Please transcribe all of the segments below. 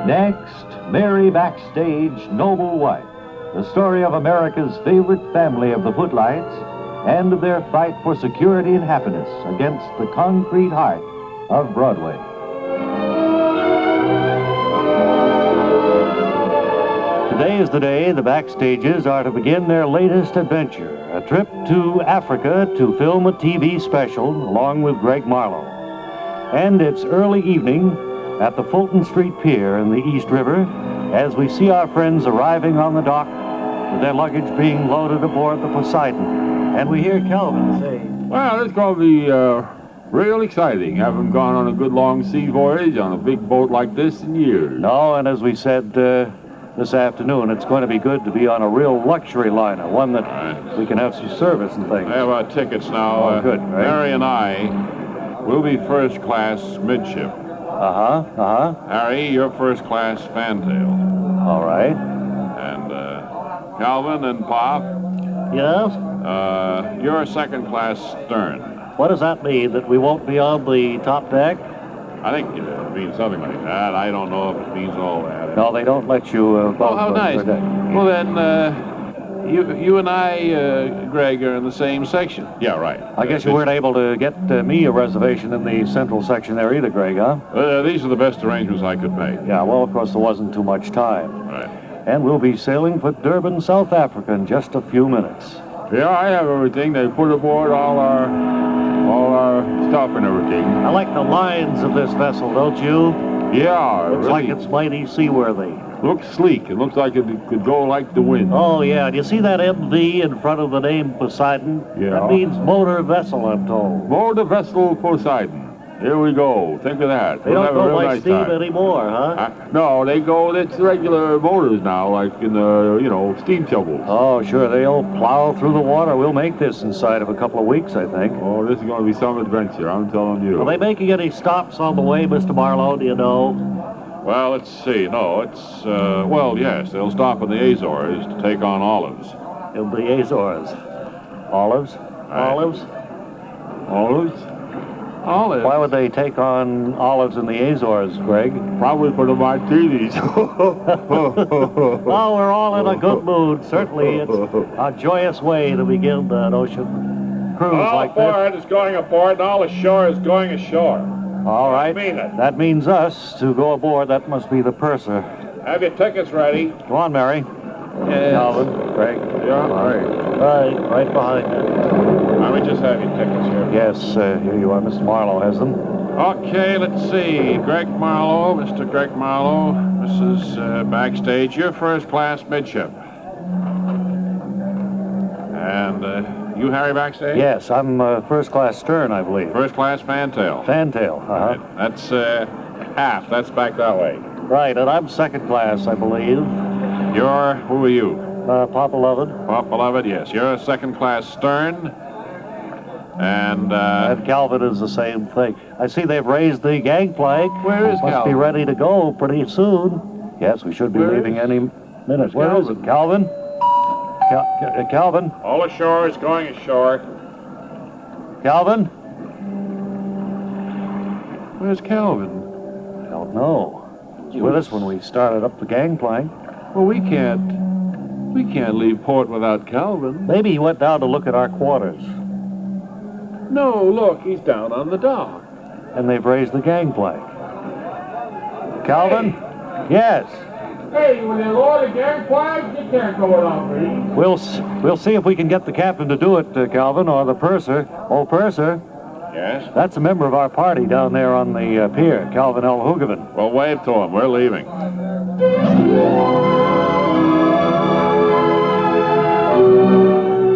Next, Mary Backstage, Noble Wife, the story of America's favorite family of the footlights and of their fight for security and happiness against the concrete heart of Broadway. Today is the day the Backstages are to begin their latest adventure, a trip to Africa to film a TV special along with Greg Marlowe. And it's early evening at the Fulton Street Pier in the East River as we see our friends arriving on the dock with their luggage being loaded aboard the Poseidon. And we hear Calvin say, "Well, it's going to be real exciting. Haven't gone on a good long sea voyage on a big boat like this in years." No, and as we said this afternoon, it's going to be good to be on a real luxury liner, one that we can have some service and things. I have our tickets now. Oh, good. Right? Harry and I will be first class midship. Harry, you're first class fantail. All right. And Calvin and Pop, Yes? you're second class stern. What does that mean, that we won't be on the top deck? I think it means something like that. I don't know if it means all that. No, they don't let you both. Oh, how nice. Well, then, you and I, Greg, are in the same section. Yeah, right. I guess you weren't able to get me a reservation in the central section there either, Greg, huh? These are the best arrangements I could make. Yeah, well, of course, there wasn't too much time. Right. And we'll be sailing for Durban, South Africa in just a few minutes. Yeah, I have everything. They put aboard all our stuff and everything. I like the lines of this vessel, don't you? Yeah, Looks really. like it's mighty seaworthy. Looks sleek. It looks like it could go like the wind. Oh, yeah. Do you see that MV in front of the name Poseidon? Yeah. That means motor vessel, I'm told. Motor vessel Poseidon. Here we go. Think of that. They don't go by steam anymore, huh? No, they go, it's regular motors now, like in the, steam tugboats. Oh, sure. They'll plow through the water. We'll make this inside of a couple of weeks, I think. Oh, this is going to be some adventure, I'm telling you. Are they making any stops on the way, Mr. Marlowe, do you know? Well, let's see. No, it's, yes, they'll stop in the Azores to take on olives. In the Azores. Olives? Right. Olives? Olives? Olives? Why would they take on olives in the Azores, Greg? Probably for the martinis. Oh, we're all in a good mood. Certainly, it's a joyous way to begin an ocean cruise like this. All aboard is going aboard, and all ashore is going ashore. All right. I mean it. That means us to go aboard. That must be the purser. Have your tickets ready. Go on, Mary. Yes. Calvin, Greg. Yeah, Right behind you. Let me just have your tickets here. Yes, here you are. Mr. Marlowe has them. Okay, let's see. Greg Marlowe, Mr. Greg Marlowe, Mrs. Backstage, you're first class midship. And you, Harry Backstage? Yes, I'm first class stern, I believe. First class fantail. Fantail, Right. That's half. That's back that way. Right, and I'm second class, I believe. Who are you? Papa Lovett. Pop Beloved, yes. You're a second class stern. And Calvin is the same thing. I see they've raised the gangplank. Where is Must Calvin? be ready to go pretty soon. Yes, we should be leaving any minute. Where is it? Calvin? Calvin? all ashore is going ashore. Calvin? Where's Calvin? I don't know. He was with us when we started up the gangplank. Well, we can't leave port without Calvin. Maybe he went down to look at our quarters. No, look, he's down on the dock. And they've raised the gangplank. Calvin? Hey. Yes. Hey, when they lower the gangplank, you can't go without me. We'll see if we can get the captain to do it, Calvin, or the purser. Oh, purser. Yes? That's a member of our party down there on the pier, Calvin L. Hoogovan. Well, wave to him. We're leaving.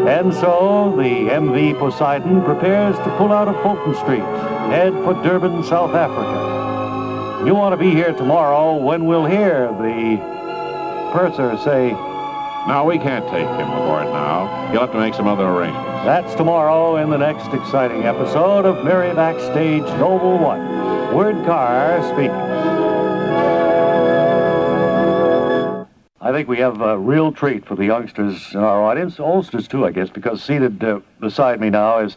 And so the MV Poseidon prepares to pull out of Fulton Street, head for Durban, South Africa. You want to be here tomorrow when we'll hear the purser say, No, we can't take him aboard now. You'll have to make some other arrangements. that's tomorrow in the next exciting episode of Mary Backstage Noble Wife. Word Carr speaking. I think we have a real treat for the youngsters in our audience, oldsters too, I guess, because seated beside me now is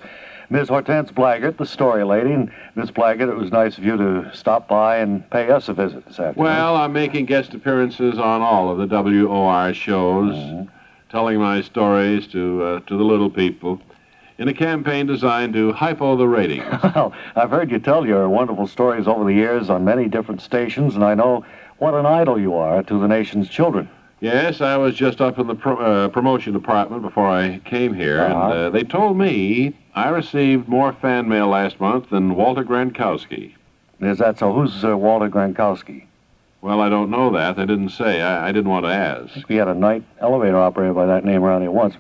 Miss Hortense Blaggart, the story lady. And Miss Blaggart, it was nice of you to stop by and pay us a visit this afternoon. Well, I'm making guest appearances on all of the WOR shows, telling my stories to the little people in a campaign designed to hypo the ratings. Well, I've heard you tell your wonderful stories over the years on many different stations, and I know what an idol you are to the nation's children. Yes, I was just up in the promotion department before I came here, and they told me I received more fan mail last month than Walter Gronkowski. Is that so? Who's Walter Gronkowski? Well, I don't know that. They didn't say. I didn't want to ask. We had a night elevator operator by that name around here once.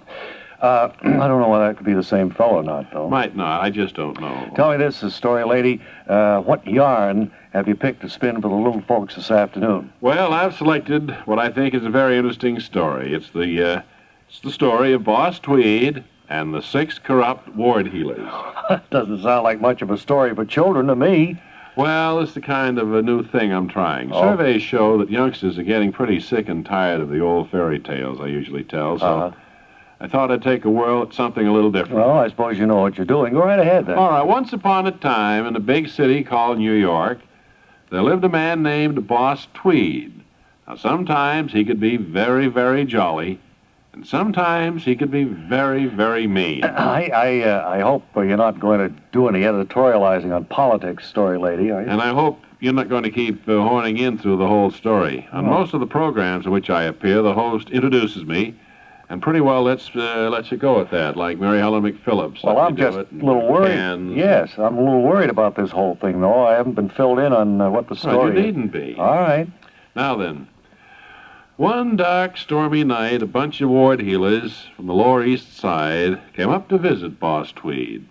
I don't know whether that could be the same fellow or not, though. Might not. I just don't know. Tell me this, story lady. What yarn have you picked to spin for the little folks this afternoon? Well, I've selected what I think is a very interesting story. It's the story of Boss Tweed and the 6 corrupt ward healers. Doesn't sound like much of a story for children to me. Well, it's the kind of a new thing I'm trying. Surveys show that youngsters are getting pretty sick and tired of the old fairy tales I usually tell, so I thought I'd take a whirl at something a little different. Well, I suppose you know what you're doing. Go right ahead, then. All right. Once upon a time, in a big city called New York, there lived a man named Boss Tweed. Now, sometimes he could be very, very jolly, and sometimes he could be very, very mean. I hope you're not going to do any editorializing on politics, story lady, are you? And I hope you're not going to keep horning in through the whole story. On most of the programs in which I appear, the host introduces me, and pretty well lets you go at that, like Mary Helen McPhillips. Well, I'm just a little worried. Yes, I'm a little worried about this whole thing, though. I haven't been filled in on what the story is. You needn't be. All right. Now then, one dark, stormy night, a bunch of ward healers from the Lower East Side came up to visit Boss Tweed.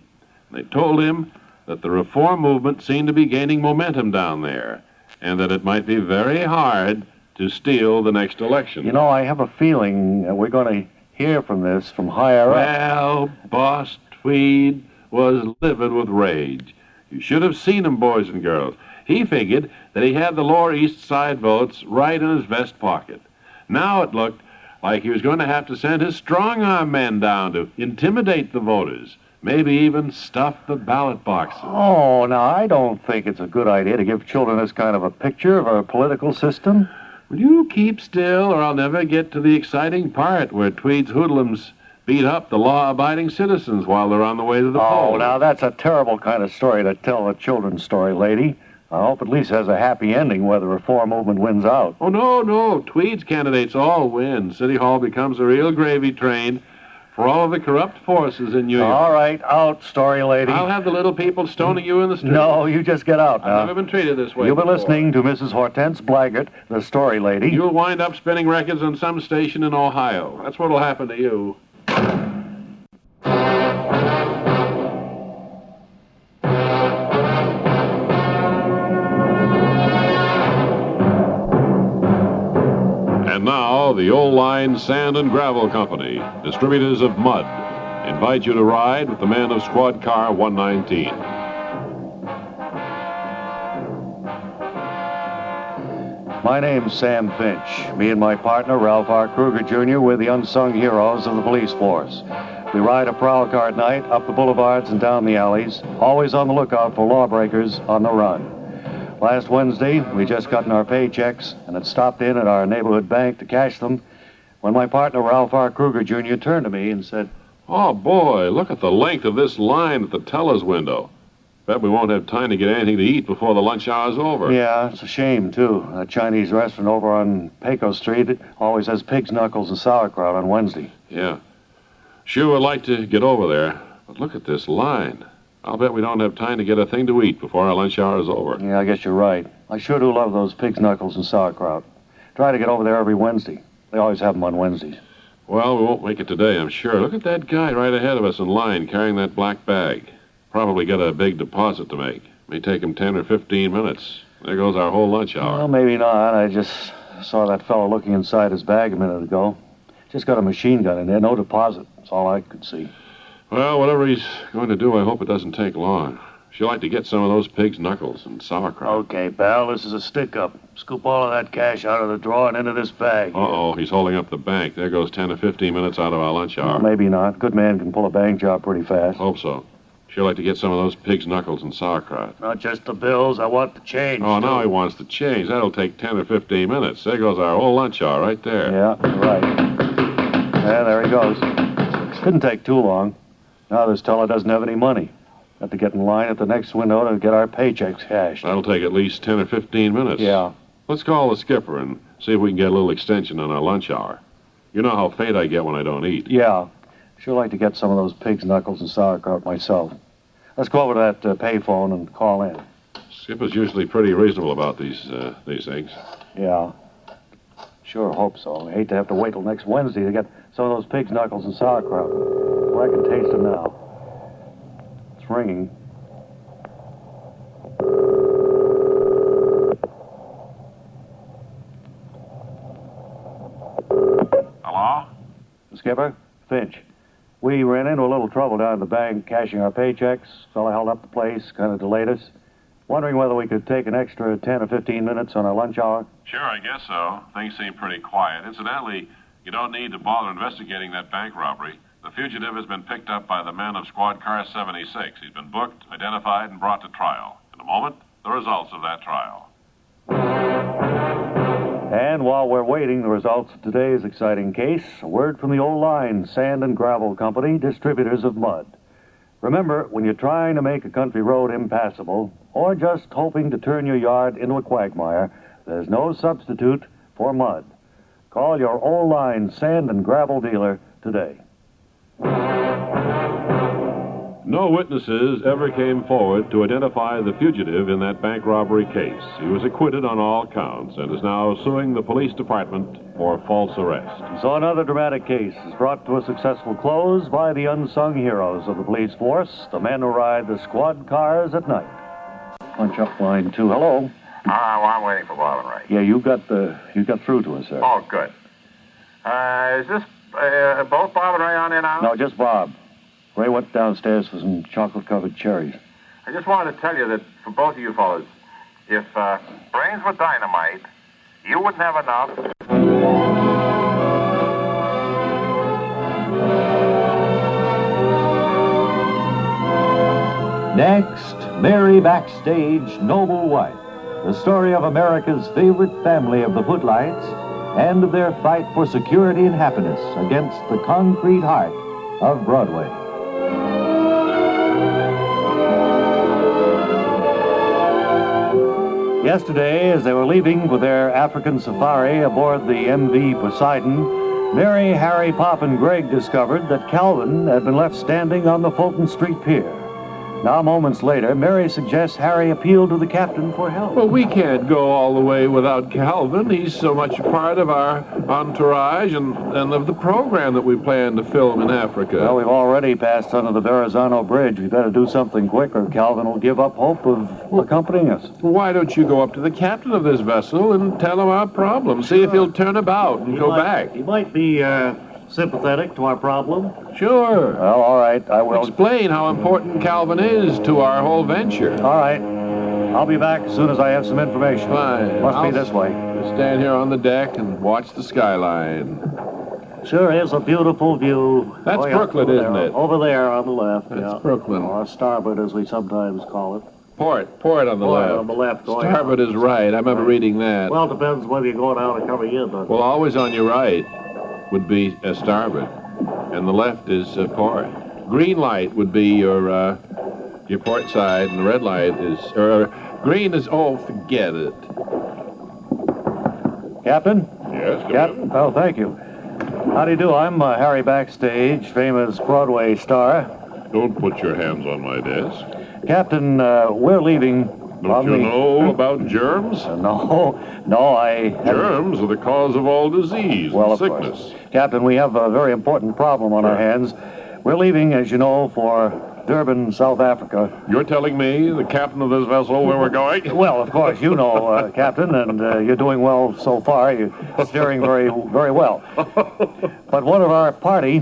They told him that the reform movement seemed to be gaining momentum down there, and that it might be very hard to steal the next election. You know, I have a feeling we're going to hear from this from higher up. Well, Boss Tweed was livid with rage. You should have seen him, boys and girls. He figured that he had the Lower East Side votes right in his vest pocket. Now it looked like he was going to have to send his strong-arm men down to intimidate the voters, maybe even stuff the ballot boxes. Oh, now, I don't think it's a good idea to give children this kind of a picture of our political system. Will you keep still, or I'll never get to the exciting part where Tweed's hoodlums beat up the law-abiding citizens while they're on the way to the polls. Oh, now, that's a terrible kind of story to tell a children's story, lady. I hope at least has a happy ending where the reform movement wins out. Oh, no. Tweed's candidates all win. City Hall becomes a real gravy train for all of the corrupt forces in New York. All right, out, story lady. I'll have the little people stoning you in the street. No, you just get out now. I've never been treated this way You've been before. listening to Mrs. Hortense Blaggart, the story lady. You'll wind up spinning records on some station in Ohio. That's what'll happen to you. And now, the Old Line Sand and Gravel Company, distributors of mud, invite you to ride with the men of Squad Car 119. My name's Sam Finch. Me and my partner, Ralph R. Kruger, Jr., we're the unsung heroes of the police force. We ride a prowl car at night up the boulevards and down the alleys, always on the lookout for lawbreakers on the run. Last Wednesday, we just gotten our paychecks and had stopped in at our neighborhood bank to cash them when my partner, Ralph R. Kruger, Jr., turned to me and said, "Oh, boy, look at the length of this line at the teller's window. Bet we won't have time to get anything to eat before the lunch hour's over." Yeah, it's a shame, too. A Chinese restaurant over on Paco Street always has pig's knuckles and sauerkraut on Wednesday. Yeah. Sure would like to get over there, but look at this line. I'll bet we don't have time to get a thing to eat before our lunch hour is over. Yeah, I guess you're right. I sure do love those pig's knuckles and sauerkraut. Try to get over there every Wednesday. They always have them on Wednesdays. Well, we won't make it today, I'm sure. Look at that guy right ahead of us in line carrying that black bag. Probably got a big deposit to make. May take him 10 or 15 minutes. There goes our whole lunch hour. Well, maybe not. I just saw that fellow looking inside his bag a minute ago. Just got a machine gun in there, no deposit. That's all I could see. Well, whatever he's going to do, I hope it doesn't take long. She'd like to get some of those pig's knuckles and sauerkraut. Okay, pal, this is a stick-up. Scoop all of that cash out of the drawer and into this bag. Uh-oh, he's holding up the bank. There goes 10 or 15 minutes out of our lunch hour. Maybe not. Good man can pull a bank job pretty fast. Hope so. She'd like to get some of those pig's knuckles and sauerkraut. Not just the bills. I want the change, Oh, too. now he wants to change. That'll take 10 or 15 minutes. There goes our whole lunch hour right there. Yeah, right. Yeah, there he goes. Didn't take too long. Now this teller doesn't have any money. Have to get in line at the next window to get our paychecks cashed. That'll take at least 10 or 15 minutes. Yeah. Let's call the skipper and see if we can get a little extension on our lunch hour. You know how faint I get when I don't eat. Yeah. Sure like to get some of those pig's knuckles and sauerkraut myself. Let's go over to that payphone and call in. Skipper's usually pretty reasonable about these things. Yeah. Sure hope so. I hate to have to wait till next Wednesday to get some of those pig's knuckles and sauerkraut. Well, I can taste them now. It's ringing. Hello? Skipper? Finch. We ran into a little trouble down at the bank cashing our paychecks. Fella held up the place, kind of delayed us. Wondering whether we could take an extra 10 or 15 minutes on our lunch hour. Sure, I guess so. Things seem pretty quiet. Incidentally, you don't need to bother investigating that bank robbery. The fugitive has been picked up by the men of Squad Car 76. He's been booked, identified, and brought to trial. In a moment, the results of that trial. And while we're waiting the results of today's exciting case, a word from the old line, Sand and Gravel Company, distributors of mud. Remember, when you're trying to make a country road impassable, or just hoping to turn your yard into a quagmire, there's no substitute for mud. Call your old line Sand and Gravel dealer today. No witnesses ever came forward to identify the fugitive in that bank robbery case. He was acquitted on all counts and is now suing the police department for false arrest. So another dramatic case is brought to a successful close by the unsung heroes of the police force, the men who ride the squad cars at night. Punch up line 2. Hello. Well, I'm waiting for Bob and Ray. Yeah, you got through to us, sir. Oh, good. Is this both Bob and Ray on in now? No, just Bob. Ray went downstairs for some chocolate-covered cherries. I just wanted to tell you that for both of you fellas, if brains were dynamite, you wouldn't have enough. Next, Mary Backstage, Noble Wife, the story of America's favorite family of the Footlights and of their fight for security and happiness against the concrete heart of Broadway. Yesterday, as they were leaving for their African safari aboard the MV Poseidon, Mary, Harry, Pop, and Greg discovered that Calvin had been left standing on the Fulton Street Pier. Now, moments later, Mary suggests Harry appeal to the captain for help. Well, we can't go all the way without Calvin. He's so much a part of our entourage and of the program that we plan to film in Africa. Well, we've already passed under the Verrazano Bridge. We better do something quick or Calvin will give up hope of accompanying us. Well, why don't you go up to the captain of this vessel and tell him our problem? See if he'll turn about and go back. He might be sympathetic to our problem. Sure. Well, all right, I will. Explain how important Calvin is to our whole venture. All right. I'll be back as soon as I have some information. Fine. Must be this way. Stand here on the deck and watch the skyline. Sure is a beautiful view. That's Brooklyn, isn't it? Over there on the left. That's Brooklyn. Or starboard, as we sometimes call it. Port on the left. On the left. Going Starboard out. is right. I remember reading that. Well, it depends whether you're going out or coming in. But... Well, always on your right would be starboard, and the left is port. Green light would be your port side, and the red light is, green is, oh, forget it. Captain? Yes, Captain? Oh, thank you. How do you do? I'm Harry Backstage, famous Broadway star. Don't put your hands on my desk. Captain, we're leaving. Don't you know about germs? No, I... Germs are the cause of all disease Well, and of sickness. course. Captain, we have a very important problem on our hands. We're leaving, as you know, for Durban, South Africa. You're telling me, the captain of this vessel, where we're going? Well, of course, you know, Captain, and you're doing well so far. You're steering very, very well. But one of our party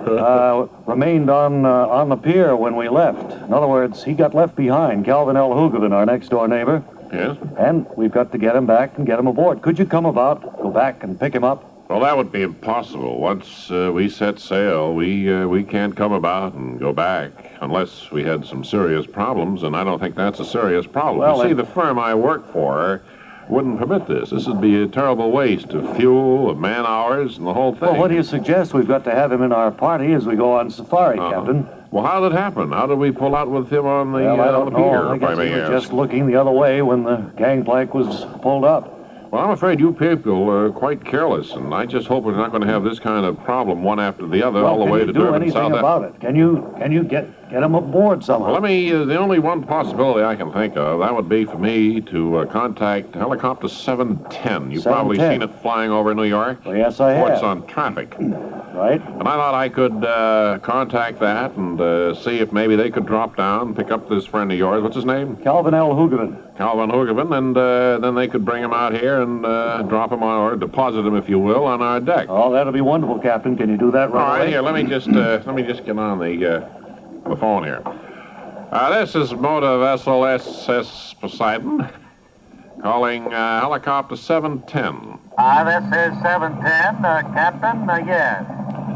remained on the pier when we left. In other words, he got left behind. Calvin L. Hoogervin, our next-door neighbor. Yes? And we've got to get him back and get him aboard. Could you come about, go back and pick him up? Well, that would be impossible. Once we set sail, we can't come about and go back unless we had some serious problems, and I don't think that's a serious problem. Well, you see, the firm I work for wouldn't permit this. This would be a terrible waste of fuel, of man-hours, and the whole thing. Well, what do you suggest? We've got to have him in our party as we go on safari, Captain. Well, how did it happen? How did we pull out with him on the, Well, I don't on the know. pier, I if I guess may he was ask? just looking the other way when the gangplank was pulled up. Well, I'm afraid you people are quite careless, and I just hope we're not going to have this kind of problem one after the other all the way to Can you do Durban, anything South about it? Can you get him aboard somehow? Well, the only one possibility I can think of, that would be for me to contact helicopter 710. You've probably 710. seen it flying over New York. Well, yes, I Reports have. on traffic. Right? And I thought I could contact that and see if maybe they could drop down, pick up this friend of yours. What's his name? Calvin L. Hoogervin. Calvin Hoogervin, and then they could bring him out here and drop him on, or deposit him, if you will, on our deck. Oh, that'll be wonderful, Captain. Can you do that All right right, away? here, let me just get on the phone here. This is motor vessel SS Poseidon, calling helicopter 710. This is 710, Captain. Yes.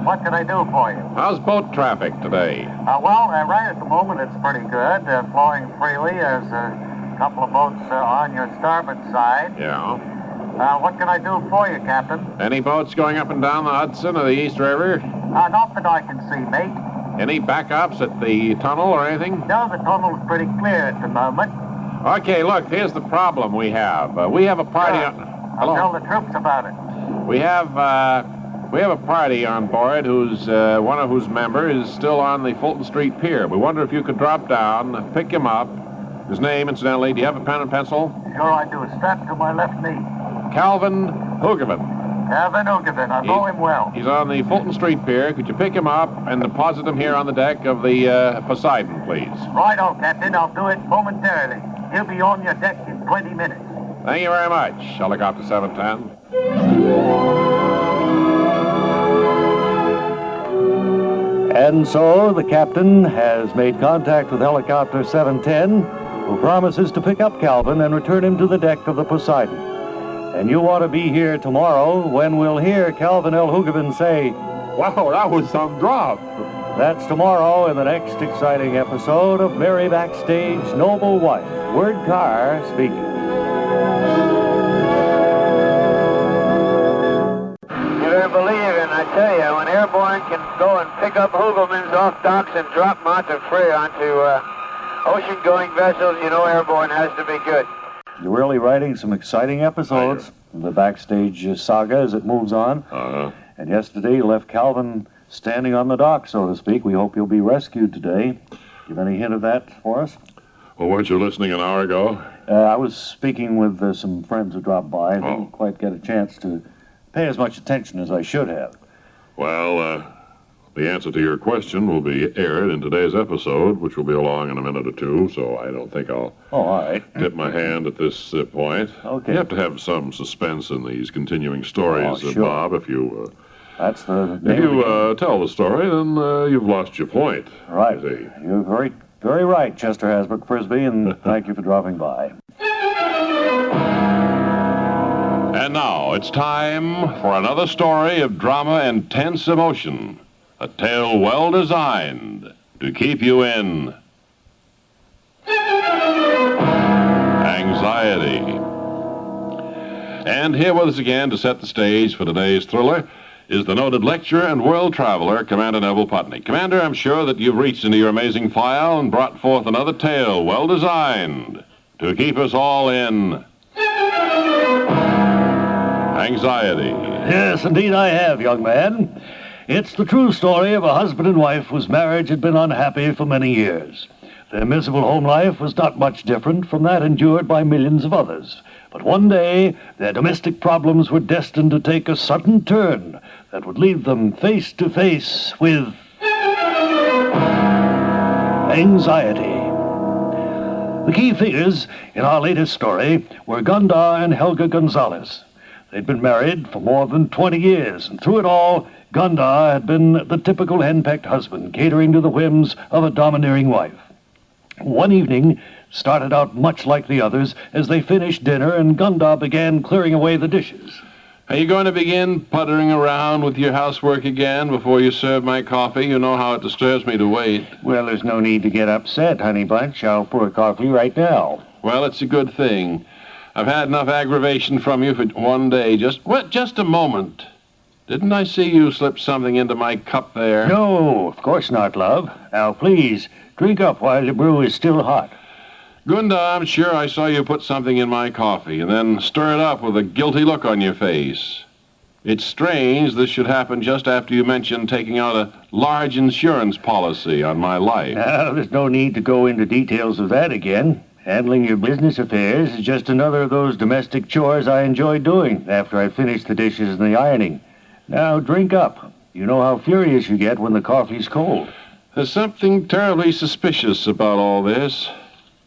What can I do for you? How's boat traffic today? Well, right at the moment it's pretty good, flowing freely. There's a couple of boats on your starboard side. Yeah. What can I do for you, Captain? Any boats going up and down the Hudson or the East River? Not that I can see, mate. Any backups at the tunnel or anything? No, the tunnel's pretty clear at the moment. Okay, look, here's the problem we have. We have a party on... I'll tell Hello? the troops about it. We have a party on board whose one of whose members is still on the Fulton Street Pier. We wonder if you could drop down, pick him up. His name, incidentally, do you have a pen and pencil? Sure I do. Strapped to my left knee. Calvin Hoogervin. Calvin Hoogervin. I know him well. He's on the Fulton Street Pier. Could you pick him up and deposit him here on the deck of the Poseidon, please? Righto, Captain. I'll do it momentarily. He'll be on your deck in 20 minutes. Thank you very much, helicopter 710. And so the captain has made contact with helicopter 710, who promises to pick up Calvin and return him to the deck of the Poseidon. And you ought to be here tomorrow when we'll hear Calvin L. Hoogervin say, Wow, that was some drop. that's tomorrow in the next exciting episode of Mary Backstage Noble Wife. Word Carr speaking. You better believe it, I tell you, when Airborne can go and pick up Hoogelmans off docks and drop them out to free onto ocean-going vessels, you know Airborne has to be good. You're really writing some exciting episodes of the Backstage saga as it moves on. Uh-huh. And yesterday you left Calvin standing on the dock, so to speak. We hope he'll be rescued today. Give any hint of that for us? Well, weren't you listening an hour ago? I was speaking with some friends who dropped by. I didn't Oh. quite get a chance to pay as much attention as I should have. Well, the answer to your question will be aired in today's episode, which will be along in a minute or two, so I don't think I'll Oh, all right. tip my hand at this point. Okay. You have to have some suspense in these continuing stories, Oh, sure. Bob. If you That's the if name of you tell the story, then you've lost your point. the- Right. You see. You're very, very right, Chester Hasbrook Frisbee, and thank you for dropping by. And now it's time for another story of drama and tense emotion. A tale well designed to keep you in anxiety. And here with us again to set the stage for today's thriller is the noted lecturer and world traveler, Commander Neville Putney. Commander, I'm sure that you've reached into your amazing file and brought forth another tale well designed to keep us all in anxiety. Yes, indeed I have, young man. It's the true story of a husband and wife whose marriage had been unhappy for many years. Their miserable home life was not much different from that endured by millions of others. But one day, their domestic problems were destined to take a sudden turn that would leave them face to face with anxiety. The key figures in our latest story were Gunda and Helga Gonzalez. They'd been married for more than 20 years, and through it all, Gundar had been the typical henpecked husband, catering to the whims of a domineering wife. One evening started out much like the others as they finished dinner and Gundar began clearing away the dishes. Are you going to begin puttering around with your housework again before you serve my coffee? You know how it disturbs me to wait. Well, there's no need to get upset, honey bunch. I'll pour coffee right now. Well, it's a good thing. I've had enough aggravation from you for one day. Just a moment. Didn't I see you slip something into my cup there? No, of course not, love. Now, please, drink up while the brew is still hot. Gunda, I'm sure I saw you put something in my coffee and then stir it up with a guilty look on your face. It's strange this should happen just after you mentioned taking out a large insurance policy on my life. Now, there's no need to go into details of that again. Handling your business affairs is just another of those domestic chores I enjoy doing after I finish the dishes and the ironing. Now, drink up. You know how furious you get when the coffee's cold. There's something terribly suspicious about all this.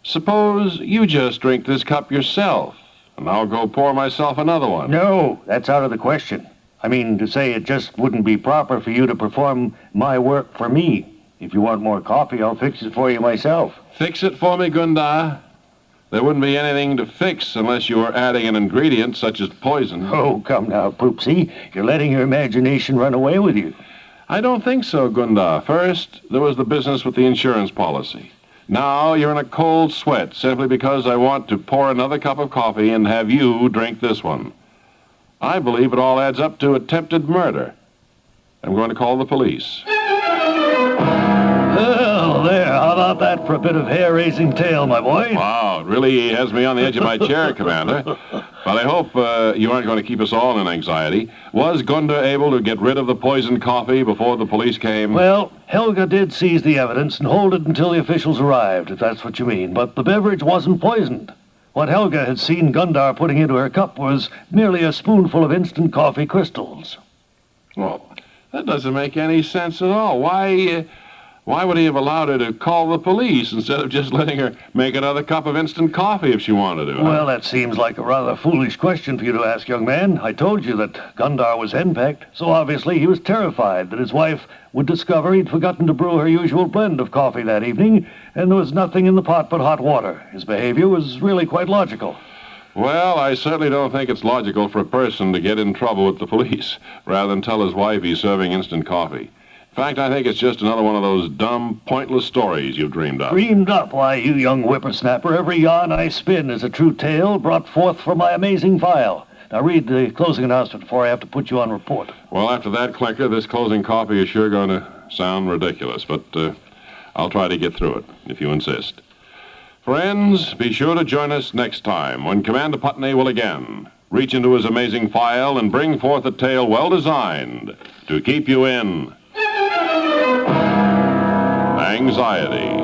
Suppose you just drink this cup yourself, and I'll go pour myself another one. No, that's out of the question. I mean, to say it just wouldn't be proper for you to perform my work for me. If you want more coffee, I'll fix it for you myself. Fix it for me, Gunda? There wouldn't be anything to fix unless you were adding an ingredient such as poison. Oh, come now, Poopsie. You're letting your imagination run away with you. I don't think so, Gunda. First, there was the business with the insurance policy. Now you're in a cold sweat simply because I want to pour another cup of coffee and have you drink this one. I believe it all adds up to attempted murder. I'm going to call the police. Well, there. How about that for a bit of hair-raising tale, my boy? Wow, it really has me on the edge of my chair, Commander. But I hope you aren't going to keep us all in anxiety. Was Gunda able to get rid of the poisoned coffee before the police came? Well, Helga did seize the evidence and hold it until the officials arrived, if that's what you mean. But the beverage wasn't poisoned. What Helga had seen Gundar putting into her cup was merely a spoonful of instant coffee crystals. Well, that doesn't make any sense at all. Why would he have allowed her to call the police instead of just letting her make another cup of instant coffee if she wanted to? Well, that seems like a rather foolish question for you to ask, young man. I told you that Gundar was henpecked, so obviously he was terrified that his wife would discover he'd forgotten to brew her usual blend of coffee that evening, and there was nothing in the pot but hot water. His behavior was really quite logical. Well, I certainly don't think it's logical for a person to get in trouble with the police rather than tell his wife he's serving instant coffee. In fact, I think it's just another one of those dumb, pointless stories you've dreamed up. Dreamed up? Why, you young whippersnapper, every yarn I spin is a true tale brought forth from my amazing file. Now read the closing announcement before I have to put you on report. Well, after that, Clinker, this closing coffee is sure going to sound ridiculous, but I'll try to get through it, if you insist. Friends, be sure to join us next time when Commander Putney will again reach into his amazing file and bring forth a tale well designed to keep you in anxiety.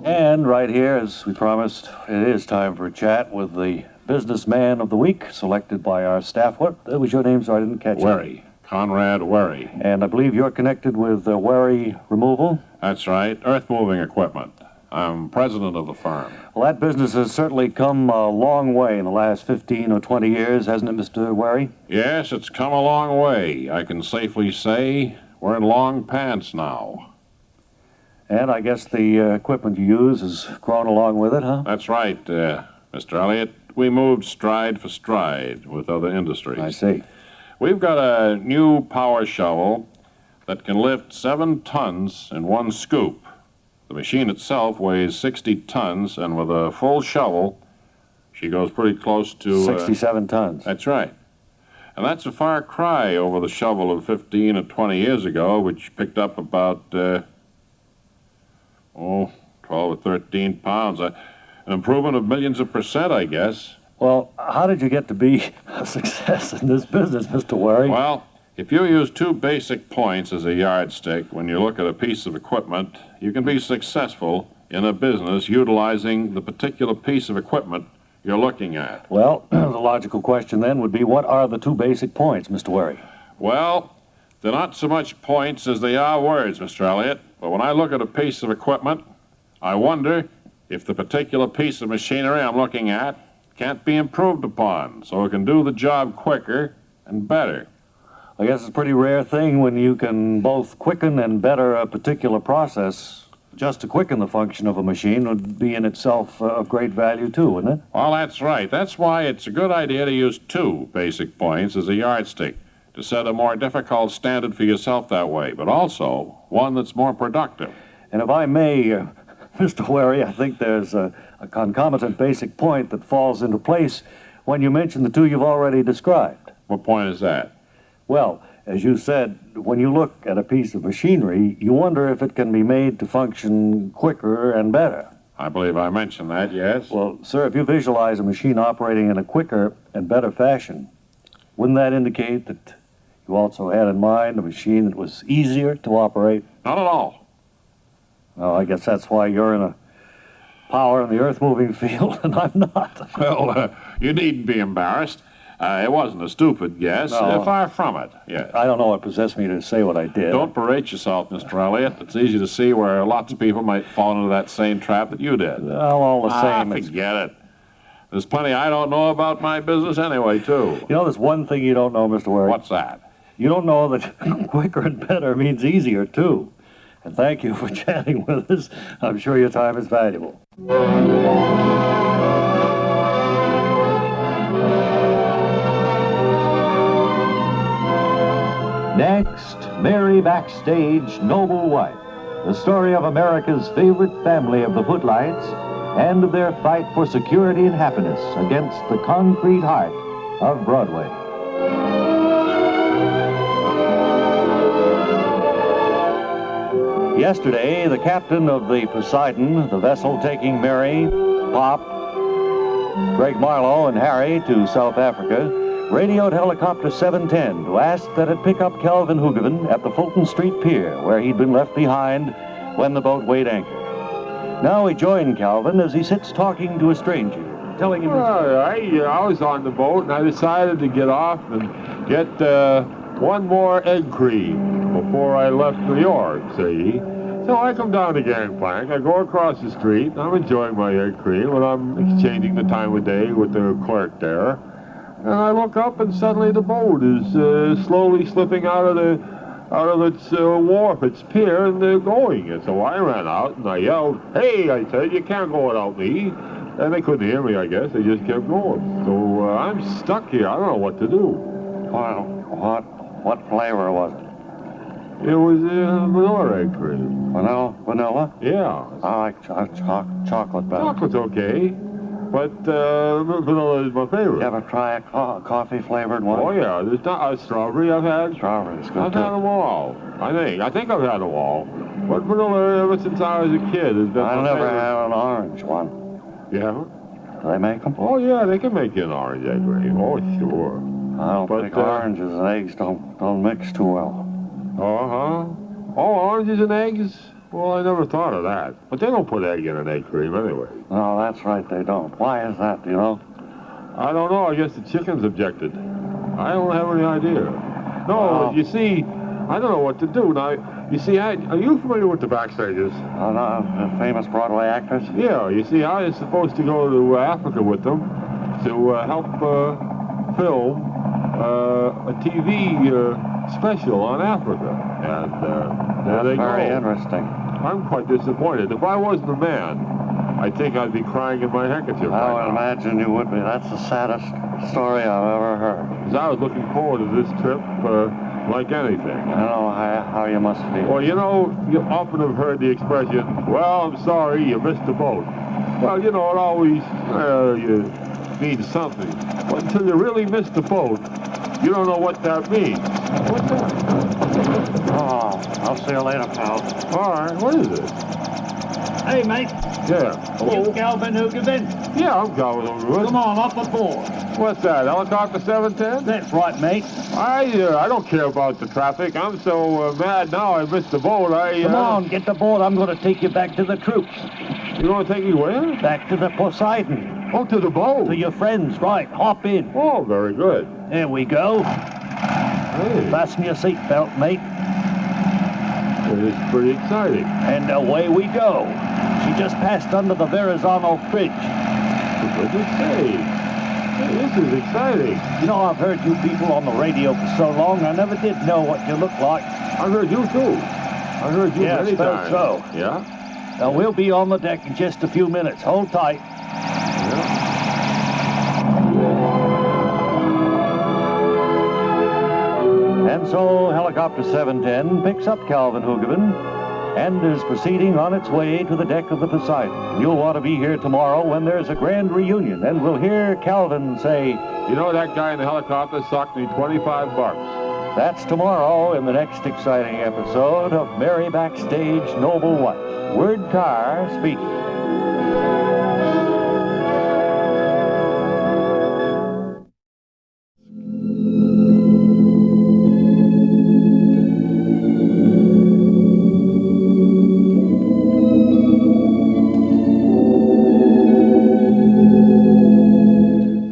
And right here, as we promised, it is time for a chat with the businessman of the week, selected by our staff. What was your name, so I didn't catch it? Wary. Conrad Wary. And I believe you're connected with Wary Removal? That's right. Earth-moving equipment. I'm president of the firm. Well, that business has certainly come a long way in the last 15 or 20 years, hasn't it, Mr. Wary? Yes, it's come a long way. I can safely say we're in long pants now. And I guess the equipment you use has grown along with it, huh? That's right, Mr. Elliott. We moved stride for stride with other industries. I see. We've got a new power shovel that can lift 7 tons in one scoop. The machine itself weighs 60 tons, and with a full shovel, she goes pretty close to... 67 tons. That's right. And that's a far cry over the shovel of 15 or 20 years ago, which picked up about, 12 or 13 pounds. An improvement of millions of percent, I guess. Well, how did you get to be a success in this business, Mr. Wary? Well, if you use 2 basic points as a yardstick when you look at a piece of equipment, you can be successful in a business utilizing the particular piece of equipment you're looking at. Well, the logical question then would be, what are the 2 basic points, Mr. Wary? Well, they're not so much points as they are words, Mr. Elliott. But when I look at a piece of equipment, I wonder if the particular piece of machinery I'm looking at can't be improved upon, so it can do the job quicker and better. I guess it's a pretty rare thing when you can both quicken and better a particular process. Just to quicken the function of a machine would be in itself of great value too, wouldn't it? Well, that's right. That's why it's a good idea to use 2 basic points as a yardstick, to set a more difficult standard for yourself that way, but also one that's more productive. And if I may, Mr. Wary, I think there's a concomitant basic point that falls into place when you mention the 2 you've already described. What point is that? Well, as you said, when you look at a piece of machinery, you wonder if it can be made to function quicker and better. I believe I mentioned that, yes. Well, sir, if you visualize a machine operating in a quicker and better fashion, wouldn't that indicate that you also had in mind a machine that was easier to operate? Not at all. Well, I guess that's why you're in a power in the earth-moving field and I'm not. Well, you needn't be embarrassed. It wasn't a stupid guess. No. Far from it, yes. I don't know what possessed me to say what I did. Don't berate yourself, Mr. Elliott. It's easy to see where lots of people might fall into that same trap that you did. Well, all the same. Forget it. There's plenty I don't know about my business anyway, too. You know, there's one thing you don't know, Mr. Wary. What's that? You don't know that quicker and better means easier, too. And thank you for chatting with us. I'm sure your time is valuable. Next, Mary Backstage, Noble Wife, the story of America's favorite family of the footlights and of their fight for security and happiness against the concrete heart of Broadway. Yesterday, the captain of the Poseidon, the vessel taking Mary, Pop, Greg Marlowe, and Harry to South Africa, radioed helicopter 710 to ask that it pick up Calvin Hoogovan at the Fulton Street Pier, where he'd been left behind when the boat weighed anchor. Now we join Calvin as he sits talking to a stranger, telling him... I was on the boat, and I decided to get off and get one more egg cream before I left New York, see? So I come down the gangplank, I go across the street, I'm enjoying my egg cream, and I'm exchanging the time of day with the clerk there. And I look up, and suddenly the boat is slowly slipping out of its wharf, its pier, and they're going. And so I ran out, and I yelled, "Hey," I said, "you can't go without me." And they couldn't hear me, I guess. They just kept going. So I'm stuck here. I don't know what to do. Well, what flavor was it? It was vanilla egg cream. Vanilla? Yeah. I like chocolate better. Chocolate's okay, but vanilla is my favorite. You ever try a coffee-flavored one? Oh, yeah. There's not a strawberry I've had. Strawberry's good, I've too. had them all. I think I've had them all. But vanilla, ever since I was a kid, has been I my never favorite. had an orange one. You haven't? Do they make them? Oh, yeah, they can make you an orange egg cream. Oh, sure. I don't But, think oranges and eggs don't mix too well. Uh-huh. Oh, oranges and eggs? Well, I never thought of that. But they don't put egg in an egg cream anyway. No, that's right, they don't. Why is that, do you know? I don't know. I guess the chickens objected. I don't have any idea. No, Wow. you see, I don't know what to do. Now, you see, are you familiar with the Backstages? No, the famous Broadway actors? Yeah, you see, I was supposed to go to Africa with them to help film a TV special on Africa. And there they go. Very interesting. I'm quite disappointed. If I wasn't a man, I think I'd be crying in my handkerchief I right would now. imagine you would be. That's the saddest story I've ever heard. 'Cause I was looking forward to this trip like anything. I don't know how you must feel. Well, you know, you often have heard the expression, "Well, I'm sorry, you missed the boat." Well, you know, it always you means something. But until you really miss the boat, you don't know what that means. What's that? Oh, I'll see you later, pal. All right, what is it? Hey, mate. Yeah. Hello? You Calvin Hoogovan? Yeah, I'm going over Come on, up aboard. What's that, helicopter 710? That's right, mate. I don't care about the traffic. I'm so mad now I missed the boat. Come on, get aboard. I'm going to take you back to the troops. You want to take me where? Back to the Poseidon. Oh, to the boat. To your friends, right. Hop in. Oh, very good. There we go. Hey, Fasten your seatbelt, mate. it's pretty exciting. And away we go. She just passed under the Verrazano Bridge. For goodness sake. This is exciting. You know, I've heard you people on the radio for so long, I never did know what you look like. I heard you too. I heard you Yes, many well, times. so. Yeah? Now, we'll be on the deck in just a few minutes. Hold tight. Yeah. And so Helicopter 710 picks up Calvin Hoogerman and is proceeding on its way to the deck of the Poseidon. You'll want to be here tomorrow when there's a grand reunion, and we'll hear Calvin say, You know, that guy in the helicopter socked me 25 bucks. that's tomorrow in the next exciting episode of Merry Backstage Noble Wife. Word Car speaking.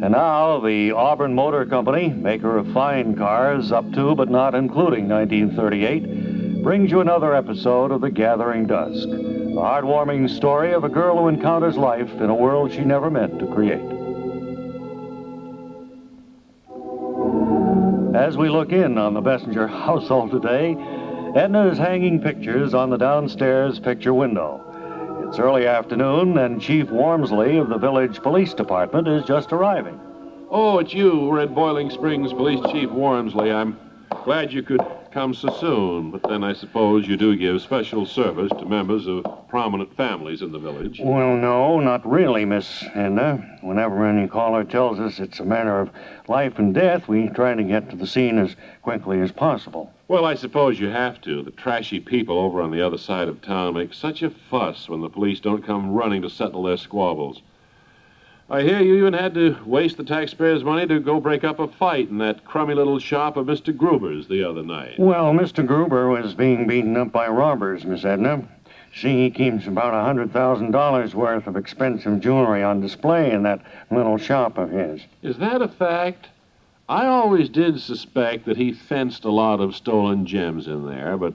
And now, the Auburn Motor Company, maker of fine cars up to but not including 1938, brings you another episode of The Gathering Dusk, a heartwarming story of a girl who encounters life in a world she never meant to create. As we look in on the Bessinger household today, Edna is hanging pictures on the downstairs picture window. It's early afternoon, and Chief Wormsley of the village police department is just arriving. Oh, it's you, Red Boiling Springs Police Chief Wormsley. I'm glad you could come so soon, but then I suppose you do give special service to members of prominent families in the village. Well, no, not really, Miss Edna. Whenever any caller tells us it's a matter of life and death, we try to get to the scene as quickly as possible. Well, I suppose you have to. The trashy people over on the other side of town make such a fuss when the police don't come running to settle their squabbles. I hear you even had to waste the taxpayers' money to go break up a fight in that crummy little shop of Mr. Gruber's the other night. Well, Mr. Gruber was being beaten up by robbers, Miss Edna. See, he keeps about $100,000 worth of expensive jewelry on display in that little shop of his. Is that a fact? I always did suspect that he fenced a lot of stolen gems in there, but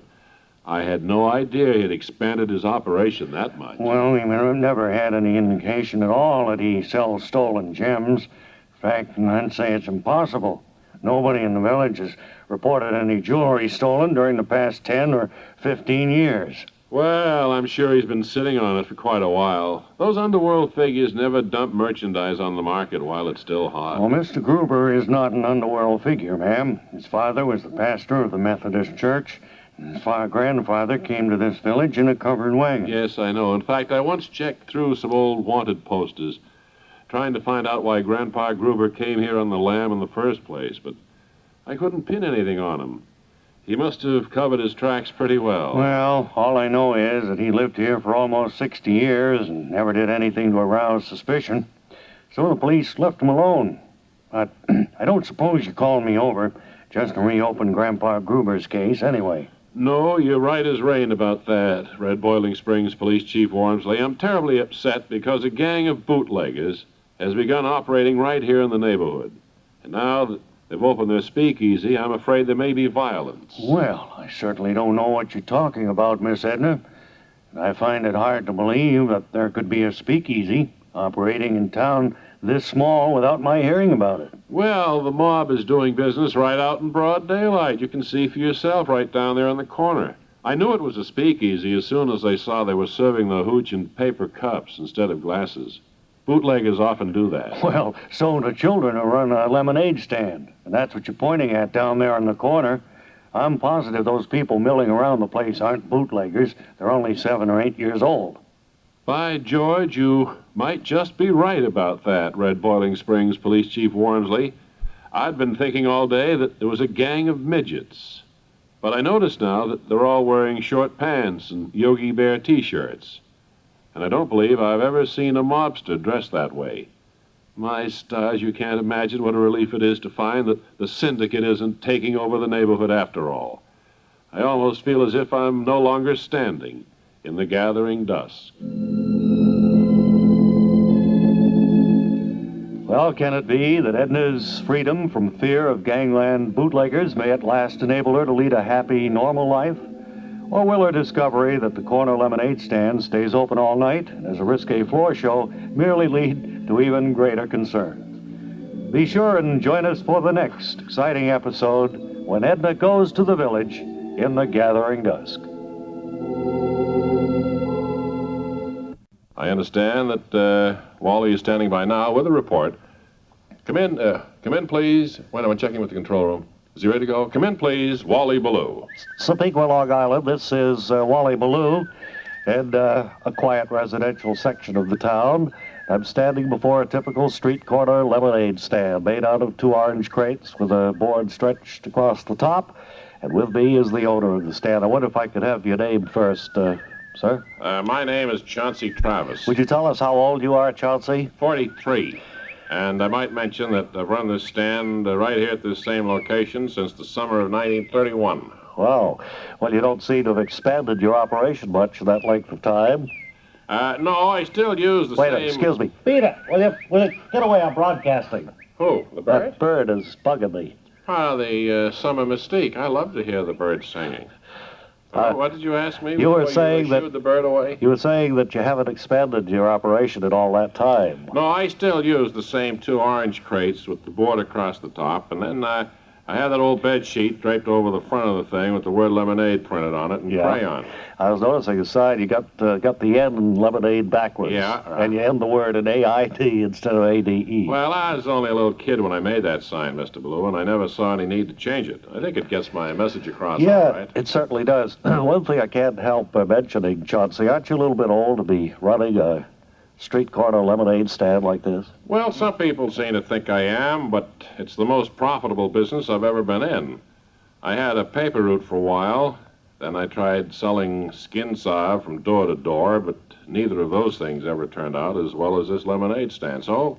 I had no idea he'd expanded his operation that much. Well, we never had any indication at all that he sells stolen gems. In fact, I'd say it's impossible. Nobody in the village has reported any jewelry stolen during the past 10 or 15 years. Well, I'm sure he's been sitting on it for quite a while. Those underworld figures never dump merchandise on the market while it's still hot. Well, Mr. Gruber is not an underworld figure, ma'am. His father was the pastor of the Methodist Church. His grandfather came to this village in a covered wagon. Yes, I know. In fact, I once checked through some old wanted posters, trying to find out why Grandpa Gruber came here on the lam in the first place, but I couldn't pin anything on him. He must have covered his tracks pretty well. Well, all I know is that he lived here for almost 60 years and never did anything to arouse suspicion. So the police left him alone. But I don't suppose you called me over just to reopen Grandpa Gruber's case anyway. No, you're right as rain about that, Red Boiling Springs Police Chief Wormsley. I'm terribly upset because a gang of bootleggers has begun operating right here in the neighborhood. And now that they've opened their speakeasy, I'm afraid there may be violence. Well, I certainly don't know what you're talking about, Miss Edna. I find it hard to believe that there could be a speakeasy operating in town this small without my hearing about it. Well, the mob is doing business right out in broad daylight. You can see for yourself right down there in the corner. I knew it was a speakeasy as soon as I saw they were serving the hooch in paper cups instead of glasses. Bootleggers often do that. Well, so do children who run a lemonade stand. And that's what you're pointing at down there in the corner. I'm positive those people milling around the place aren't bootleggers. They're only 7 or 8 years old. By George, you might just be right about that, Red Boiling Springs Police Chief Wormsley. I'd been thinking all day that there was a gang of midgets. But I notice now that they're all wearing short pants and Yogi Bear t-shirts. And I don't believe I've ever seen a mobster dressed that way. My stars, you can't imagine what a relief it is to find that the syndicate isn't taking over the neighborhood after all. I almost feel as if I'm no longer standing in the gathering dusk. Well, can it be that Edna's freedom from fear of gangland bootleggers may at last enable her to lead a happy, normal life? Or will her discovery that the corner lemonade stand stays open all night as a risque floor show merely lead to even greater concern? Be sure and join us for the next exciting episode when Edna goes to the village in the gathering dusk. I understand that Wally is standing by now with a report. Come in, please. Wait, I'm checking with the control room. Is he ready to go? Come in, please. Wally Ballou. Sepiqua, Long Island. This is Wally Ballou in a quiet residential section of the town. I'm standing before a typical street corner lemonade stand made out of 2 orange crates with a board stretched across the top. And with me is the owner of the stand. I wonder if I could have your name first, sir? My name is Chauncey Travis. Would you tell us how old you are, Chauncey? 43. And I might mention that I've run this stand right here at this same location since the summer of 1931. Wow. Well, you don't seem to have expanded your operation much in that length of time. No, I still use the Wait same... excuse me. Peter, will you get away? I'm broadcasting. Who? The bird? That bird is bugging me. The summer mystique. I love to hear the birds singing. What did you ask me? You were saying that... shooed the bird away? You were saying that you haven't expanded your operation in all that time. No, I still use the same 2 orange crates with the board across the top, and then I had that old bed sheet draped over the front of the thing with the word lemonade printed on it in crayon. I was noticing a side, you got the N in lemonade backwards. Yeah. And you end the word in A-I-D instead of A-D-E. Well, I was only a little kid when I made that sign, Mr. Ballou, and I never saw any need to change it. I think it gets my message across all right. It certainly does. One thing I can't help mentioning, Chauncey, aren't you a little bit old to be running a street corner lemonade stand like this? Well, some people seem to think I am, but it's the most profitable business I've ever been in. I had a paper route for a while. Then I tried selling skin salve from door to door, but neither of those things ever turned out as well as this lemonade stand. So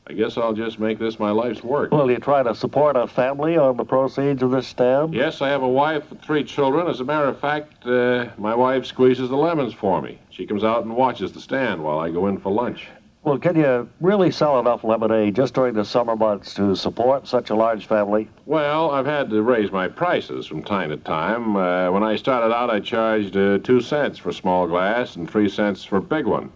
I guess I'll just make this my life's work. Well, you try to support a family on the proceeds of this stand? Yes, I have a wife with 3 children. As a matter of fact, my wife squeezes the lemons for me. She comes out and watches the stand while I go in for lunch. Well, can you really sell enough lemonade just during the summer months to support such a large family? Well, I've had to raise my prices from time to time. When I started out, I charged 2 cents for small glass and 3 cents for big one.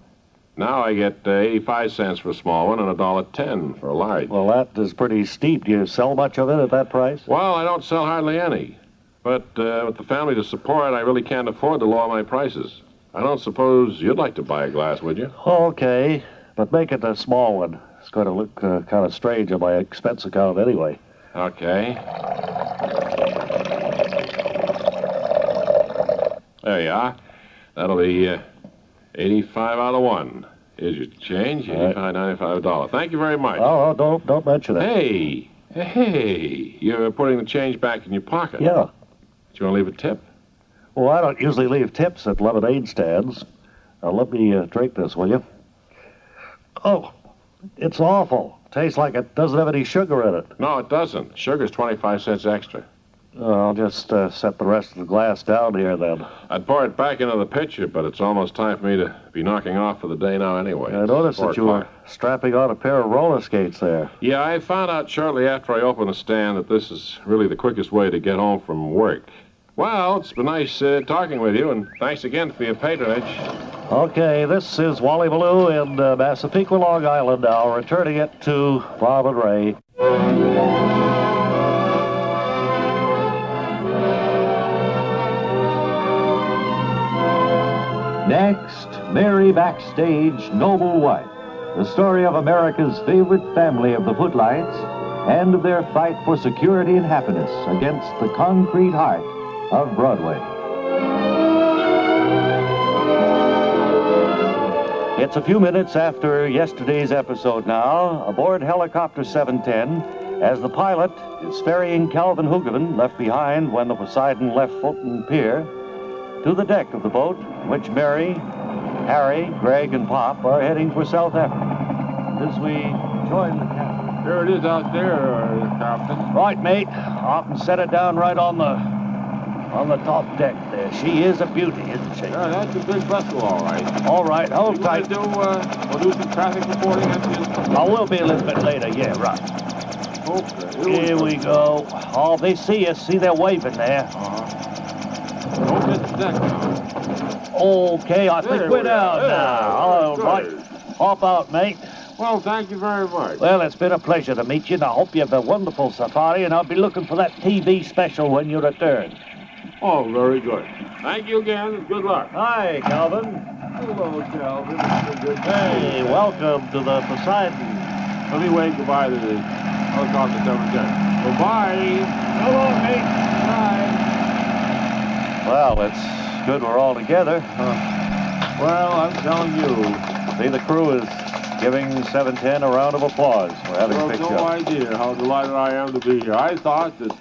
Now I get 85 cents for a small one and $1.10 for a large. Well, that is pretty steep. Do you sell much of it at that price? Well, I don't sell hardly any. But with the family to support, I really can't afford to lower my prices. I don't suppose you'd like to buy a glass, would you? Okay, but make it a small one. It's going to look kind of strange on my expense account anyway. Okay. There you are. That'll be 85 out of 1. Here's your change, $85.95. Thank you very much. Oh, don't mention it. Hey, you're putting the change back in your pocket. Yeah. Do you want to leave a tip? Well, I don't usually leave tips at lemonade stands. Let me drink this, will you? Oh, it's awful. Tastes like it doesn't have any sugar in it. No, it doesn't. Sugar's 25 cents extra. I'll just set the rest of the glass down here, then. I'd pour it back into the pitcher, but it's almost time for me to be knocking off for the day now anyway. I noticed that you were strapping on a pair of roller skates there. Yeah, I found out shortly after I opened the stand that this is really the quickest way to get home from work. Well, it's been nice talking with you, and thanks again for your patronage. Okay, this is Wally Ballou in Massapequa, Long Island now, returning it to Bob and Ray. Next, Mary Backstage, Noble Wife, the story of America's favorite family of the footlights and their fight for security and happiness against the concrete heart of Broadway. It's a few minutes after yesterday's episode now, aboard Helicopter 710, as the pilot is ferrying Calvin Hoogerman, left behind when the Poseidon left Fulton Pier, to the deck of the boat, in which Mary, Harry, Greg, and Pop are heading for South Africa. As we join the captain. There it is out there, Captain. Right, mate. Up and set it down right on the top deck there. She is a beauty, isn't she? Yeah, that's a big vessel, all right. All right, hold tight. We'll do some traffic reporting at the... I will be a little bit later, yeah, right. Okay. Here we go. Oh, they see us. See, they're waving there. Don't miss the deck now. Okay, I think we're down now. All right. Hop out, mate. Well, thank you very much. Well, it's been a pleasure to meet you, and I hope you have a wonderful safari, and I'll be looking for that TV special when you return. Oh, very good. Thank you again, and good luck. Hi, Calvin. Hello, Calvin. It's a good Hey, welcome to the Poseidon. Let me wave goodbye to the helicopter 710. Goodbye. So long, mate. Bye. Well, it's good we're all together. Well, I'm telling you. See, the crew is giving 710 a round of applause. We're having You a have picture. no idea how delighted I am to be here. I thought that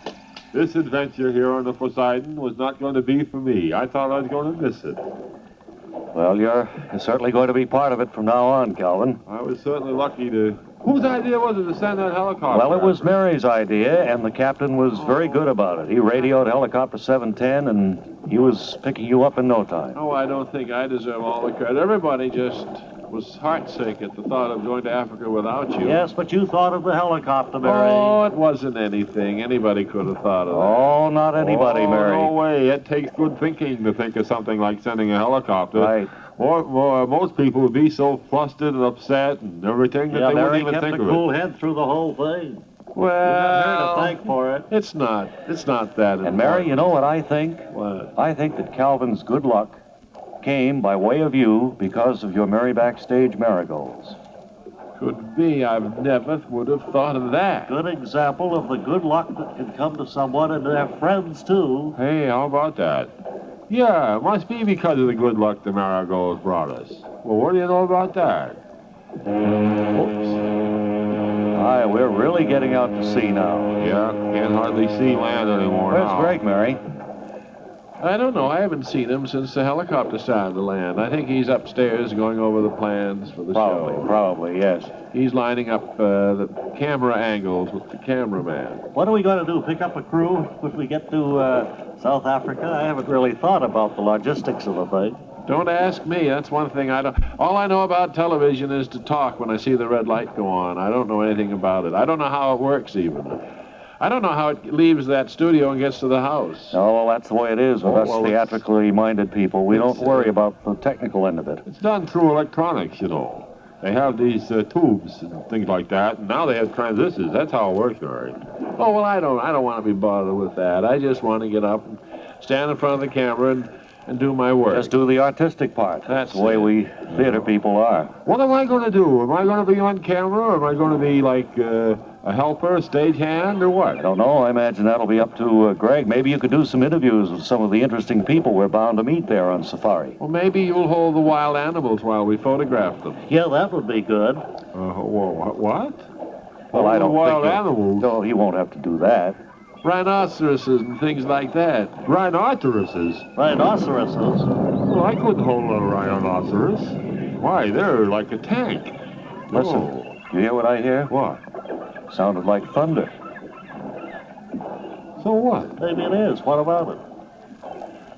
this adventure here on the Poseidon was not going to be for me. I thought I was going to miss it. Well, you're certainly going to be part of it from now on, Calvin. I was certainly lucky to... Whose idea was it to send that helicopter? Well, it was Mary's idea, and the captain was very good about it. He radioed helicopter 710, and he was picking you up in no time. Oh, I don't think I deserve all the credit. Everybody just was heartsick at the thought of going to Africa without you. Yes, but you thought of the helicopter, Mary. Oh, it wasn't anything. Anybody could have thought of that. Oh, not anybody, Oh, Mary. no way. It takes good thinking to think of something like sending a helicopter. Right. Or most people would be so flustered and upset and everything that Yeah, they Mary wouldn't even kept think a of cool it. head through the whole thing. Her to Well, thank for it. it's not that And Mary, you know what I think? What? I think that Calvin's good luck came by way of you because of your Mary Backstage marigolds. Could be. I've never would have thought of that. Good example of the good luck that can come to someone and their friends, too. Hey, how about that? Yeah, it must be because of the good luck the marigolds brought us. Well, what do you know about that? Oops. Aye, we're really getting out to sea now. Yeah, can't hardly see land anymore Where's now. Greg, Mary? I don't know. I haven't seen him since the helicopter started to land. I think he's upstairs going over the plans for the show. Probably, yes. He's lining up the camera angles with the cameraman. What are we going to do, pick up a crew when we get to South Africa? I haven't really thought about the logistics of the thing. Don't ask me. That's one thing I don't... All I know about television is to talk when I see the red light go on. I don't know anything about it. I don't know how it works, even. I don't know how it leaves that studio and gets to the house. Oh, well, that's the way it is with Oh, us well, theatrically minded people. We don't worry about the technical end of it. It's done through electronics, you know. They have these tubes and things like that, and now they have transistors. That's how it works, all right. Oh, well, I don't want to be bothered with that. I just want to get up and stand in front of the camera and do my work. Just do the artistic part. That's the way it. we theater people are. What am I going to do? Am I going to be on camera, or am I going to be like a helper, a stagehand, or what? I don't know. I imagine that'll be up to Greg. Maybe you could do some interviews with some of the interesting people we're bound to meet there on safari. Well, maybe you'll hold the wild animals while we photograph them. Yeah, that would be good. What? Well, I don't wild think animals. No, he won't have to do that. Rhinoceroses and things like that. Rhinoceroses? Rhinoceroses. Well, I couldn't hold a rhinoceros. Why, they're like a tank. Listen, Oh. you hear what I hear? What? Sounded like thunder. So what? Maybe it is. What about it?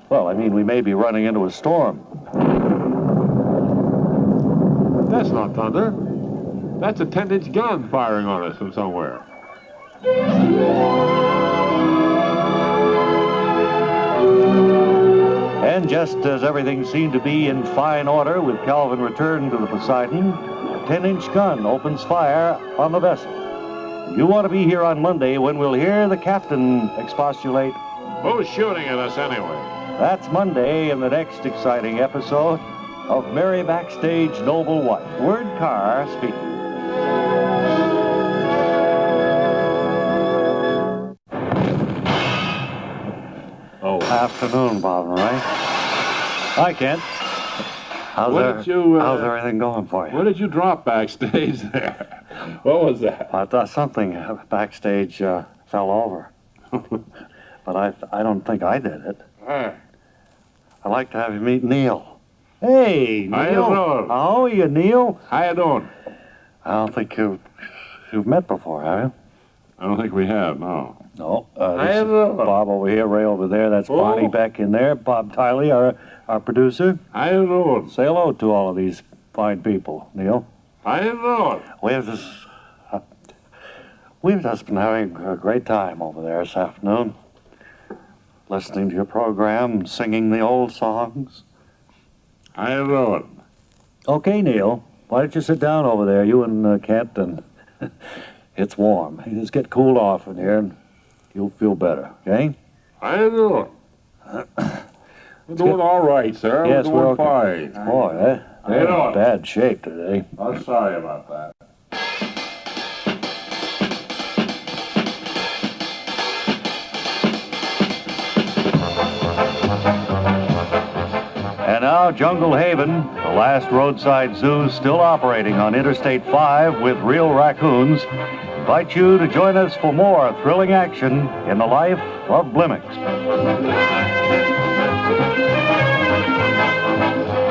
Well, I mean, we may be running into a storm. That's not thunder. That's a 10-inch gun firing on us from somewhere. And just as everything seemed to be in fine order with Calvin returned to the Poseidon, a 10-inch gun opens fire on the vessel. You want to be here on Monday when we'll hear the captain expostulate. Who's shooting at us anyway? That's Monday in the next exciting episode of Mary Backstage Noble Wife. Word Carr speaking. Oh. Afternoon, Bob and Ray. Hi, Kent. How's everything going for you? What did you drop backstage there? What was that? I thought something backstage fell over. But I don't think I did it. I'd like to have you meet Neil. Hey, Neil. How you doing? How are you, Neil? How you doing? I don't think you've met before, have you? I don't think we have, no. No. How This you is doing? Bob over here, Ray over there. That's Oh. Bonnie back in there. Bob Tiley, our producer. How you doing? Say hello to all of these fine people, Neil. How you doing? We've just been having a great time over there this afternoon. Listening to your program, singing the old songs. How you doing? Okay, Neil. why don't you sit down over there, you and Kent, and it's warm. You just get cooled off in here, and you'll feel better, okay? How you doing? We're doing all right, sir. Yes, we're doing okay. fine. Boy, they're in bad shape today. I'm sorry about that. And now, Jungle Haven, the last roadside zoo still operating on Interstate 5 with real raccoons, invite you to join us for more thrilling action in the life of Blimmix.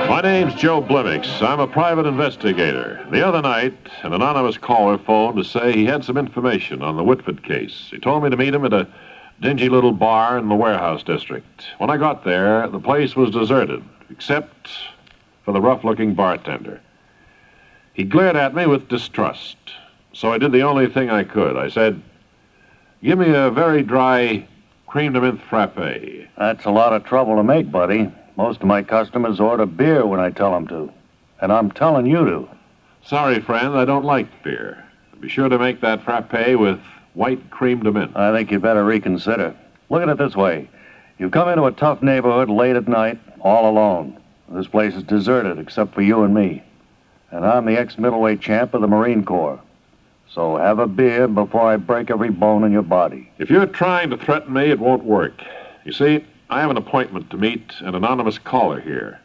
My name's Joe Blimmix. I'm a private investigator. The other night, an anonymous caller phoned to say he had some information on the Whitford case. He told me to meet him at a dingy little bar in the warehouse district. When I got there, the place was deserted, except for the rough-looking bartender. He glared at me with distrust, so I did the only thing I could. I said, "Give me a very dry cream de menthe frappe." That's a lot of trouble to make, buddy. Most of my customers order beer when I tell them to. And I'm telling you to. Sorry, friend, I don't like beer. Be sure to make that frappe with white cream de menthe. I think you'd better reconsider. Look at it this way. You come into a tough neighborhood late at night, all alone. This place is deserted except for you and me. And I'm the ex-middleweight champ of the Marine Corps. So have a beer before I break every bone in your body. If you're trying to threaten me, it won't work. You see, I have an appointment to meet an anonymous caller here,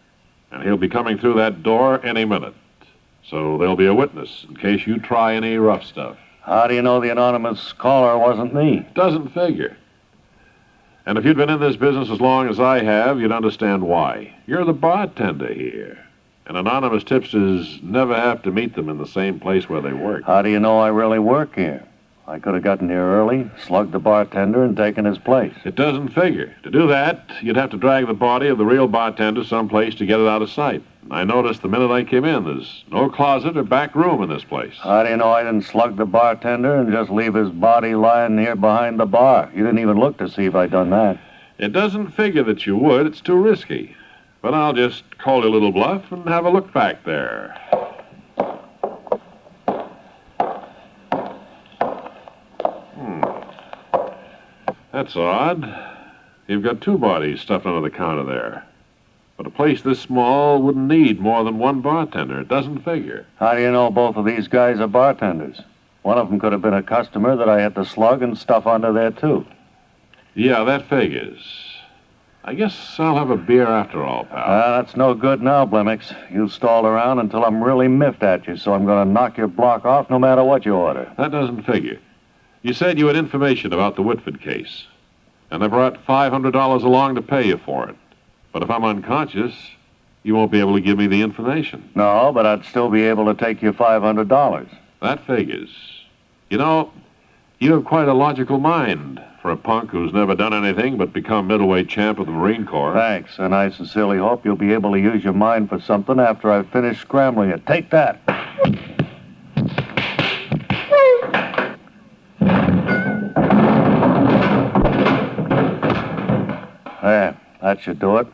and he'll be coming through that door any minute. So there'll be a witness in case you try any rough stuff. How do you know the anonymous caller wasn't me? Doesn't figure. And if you'd been in this business as long as I have, you'd understand why. You're the bartender here. And anonymous tipsters never have to meet them in the same place where they work. How do you know I really work here? I could have gotten here early, slugged the bartender, and taken his place. It doesn't figure. To do that, you'd have to drag the body of the real bartender someplace to get it out of sight. I noticed the minute I came in, there's no closet or back room in this place. How do you know I didn't slug the bartender and just leave his body lying here behind the bar? You didn't even look to see if I'd done that. It doesn't figure that you would. It's too risky. But I'll just call your little bluff and have a look back there. That's odd. You've got two bodies stuffed under the counter there. But a place this small wouldn't need more than one bartender. It doesn't figure. How do you know both of these guys are bartenders? One of them could have been a customer that I had to slug and stuff under there, too. Yeah, that figures. I guess I'll have a beer after all, pal. That's no good now, Blimmix. You've stalled around until I'm really miffed at you, so I'm going to knock your block off no matter what you order. That doesn't figure. You said you had information about the Whitford case, and I brought $500 along to pay you for it. But if I'm unconscious, you won't be able to give me the information. No, but I'd still be able to take your $500. That figures. You know, you have quite a logical mind for a punk who's never done anything but become middleweight champ of the Marine Corps. Thanks, and I sincerely hope you'll be able to use your mind for something after I've finished scrambling it. Take that. There, that should do it.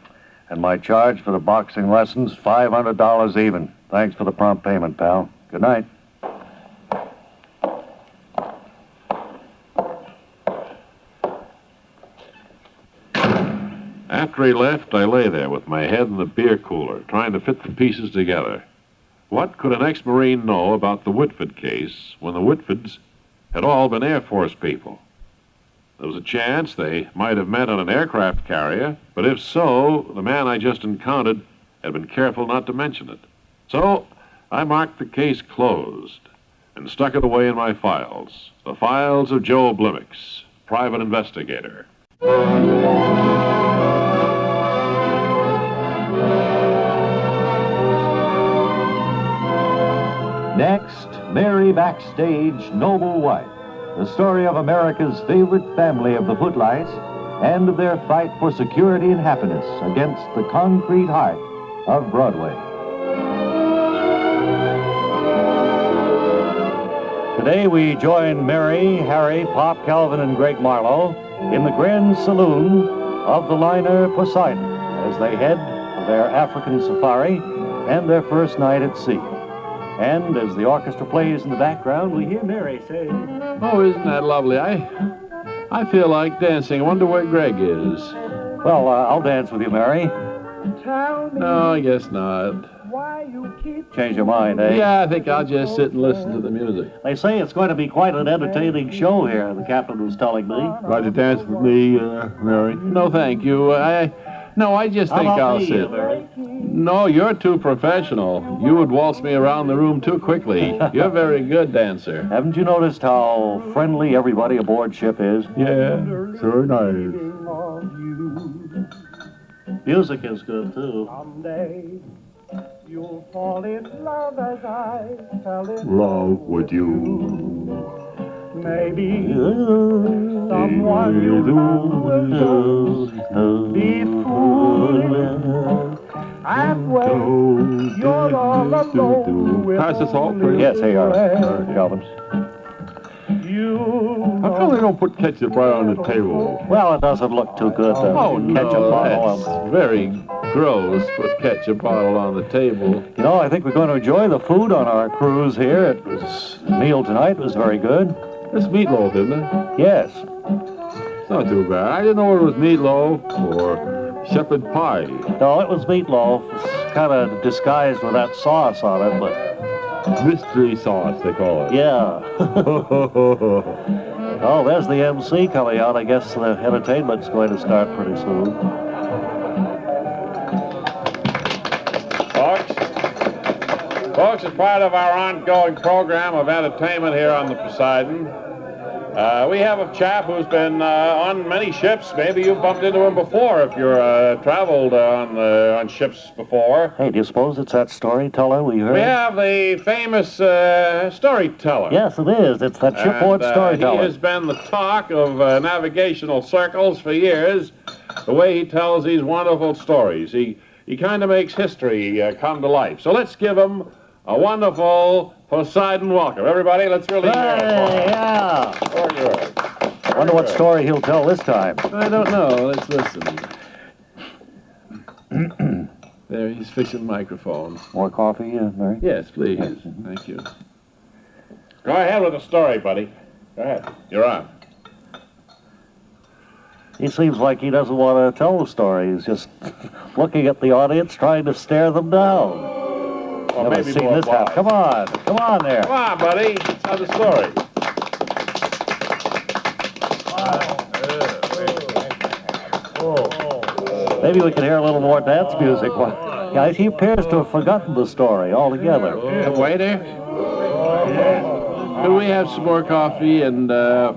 And my charge for the boxing lessons, $500 even. Thanks for the prompt payment, pal. Good night. After he left, I lay there with my head in the beer cooler, trying to fit the pieces together. What could an ex-Marine know about the Whitford case when the Whitfords had all been Air Force people? There was a chance they might have met on an aircraft carrier, but if so, the man I just encountered had been careful not to mention it. So I marked the case closed and stuck it away in my files. The files of Joe Blimmix, private investigator. Next, Mary Backstage, Noble Wife, the story of America's favorite family of the Footlights and their fight for security and happiness against the concrete heart of Broadway. Today we join Mary, Harry, Pop, Calvin, and Greg Marlowe in the Grand Saloon of the liner Poseidon as they head for their African safari and their first night at sea. And as the orchestra plays in the background, we hear Mary say, Oh, isn't that lovely? I feel like dancing. I wonder where Greg is. well, I'll dance with you, Mary. No, I guess not. Change your mind, eh? Yeah, I think I'll just sit and listen to the music. They say it's going to be quite an entertaining show here, the captain was telling me. Like to dance with me, Mary? No, thank you. I just think I'll sit. Mary? No, you're too professional. You would waltz me around the room too quickly. You're a very good dancer. Haven't you noticed how friendly everybody aboard ship is? Yeah, so nice. Music is good, too. You'll fall in love as I fell in Love with you. Maybe someone you love will be fooling. And when you're all alone with Pass the salt, please. Yes, here you are, Calvin. How come they don't put ketchup right on the table? Well, it doesn't look too good to Oh, catch a no, bottle. that's very gross. Put ketchup bottle on the table. You know, I think we're going to enjoy the food on our cruise here. It was, the meal tonight was very good. It's meatloaf, isn't it? Yes. It's not too bad. I didn't know it was meatloaf or shepherd pie. No, it was meatloaf. It's kind of disguised with that sauce on it, but Mystery sauce, they call it. yeah. Oh, there's the MC coming out. I guess the entertainment's going to start pretty soon. Folks, as part of our ongoing program of entertainment here on the Poseidon, we have a chap who's been on many ships. Maybe you've bumped into him before if you're traveled on ships before. Hey, do you suppose it's that storyteller we heard? We have the famous storyteller. Yes, it is. It's that shipboard And, storyteller. He has been the talk of navigational circles for years, the way he tells these wonderful stories. He kind of makes history come to life. So let's give him a wonderful Poseidon welcome. Everybody, let's really hear it. Hey, yeah. Very good. Wonder what story he'll tell this time. I don't know. Let's listen. There, he's fixing the microphone. More coffee, Mary? Yes, please. Thank you. Go ahead with the story, buddy. Go ahead. You're on. He seems like he doesn't want to tell the story. He's just looking at the audience, trying to stare them down. Well, Never maybe seen more this happen. Come on. Come on there. Come on, buddy. Tell the story. Maybe we can hear a little more dance music. Yeah, he appears to have forgotten the story altogether. Waiter? Could we have some more coffee and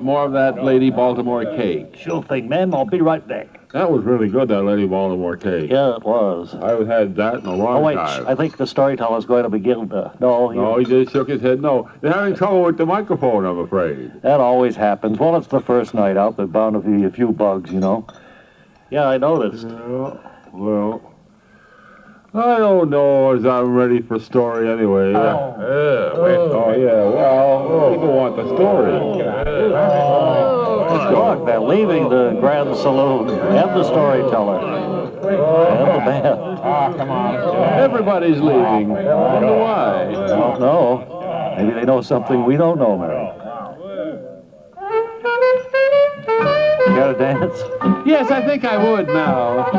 more of that Lady Baltimore cake? Sure thing, man. I'll be right back. That was really good, that Lady Baltimore cake. Yeah, it was. I haven't had that in a long Oh, wait. time. I think the storyteller's going to begin to... No, No, he just shook his head. No, they're having trouble with the microphone, I'm afraid. that always happens. Well, it's the first night out. There's bound to be a few bugs, you know. Yeah, I noticed. Yeah, well, I don't know as I'm ready for story anyway. Well, People want the story. Look, they're leaving the Grand Saloon and the storyteller and the band. come on. Everybody's leaving. I wonder why. I don't know. Maybe they know something we don't know, Mary. You got to dance? Yes, I think I would now.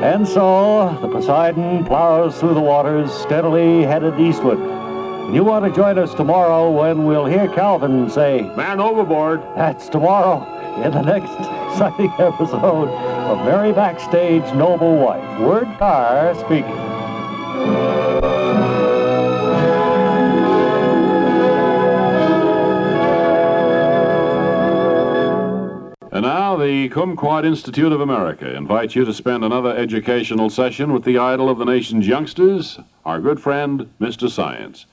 And so, the Poseidon plows through the waters, steadily headed eastward. And you want to join us tomorrow when we'll hear Calvin say, Man overboard. that's tomorrow, in the next exciting episode of Mary Backstage Noble Wife. Word Car speaking. And now, the Kumquat Institute of America invites you to spend another educational session with the idol of the nation's youngsters, our good friend, Mr. Science.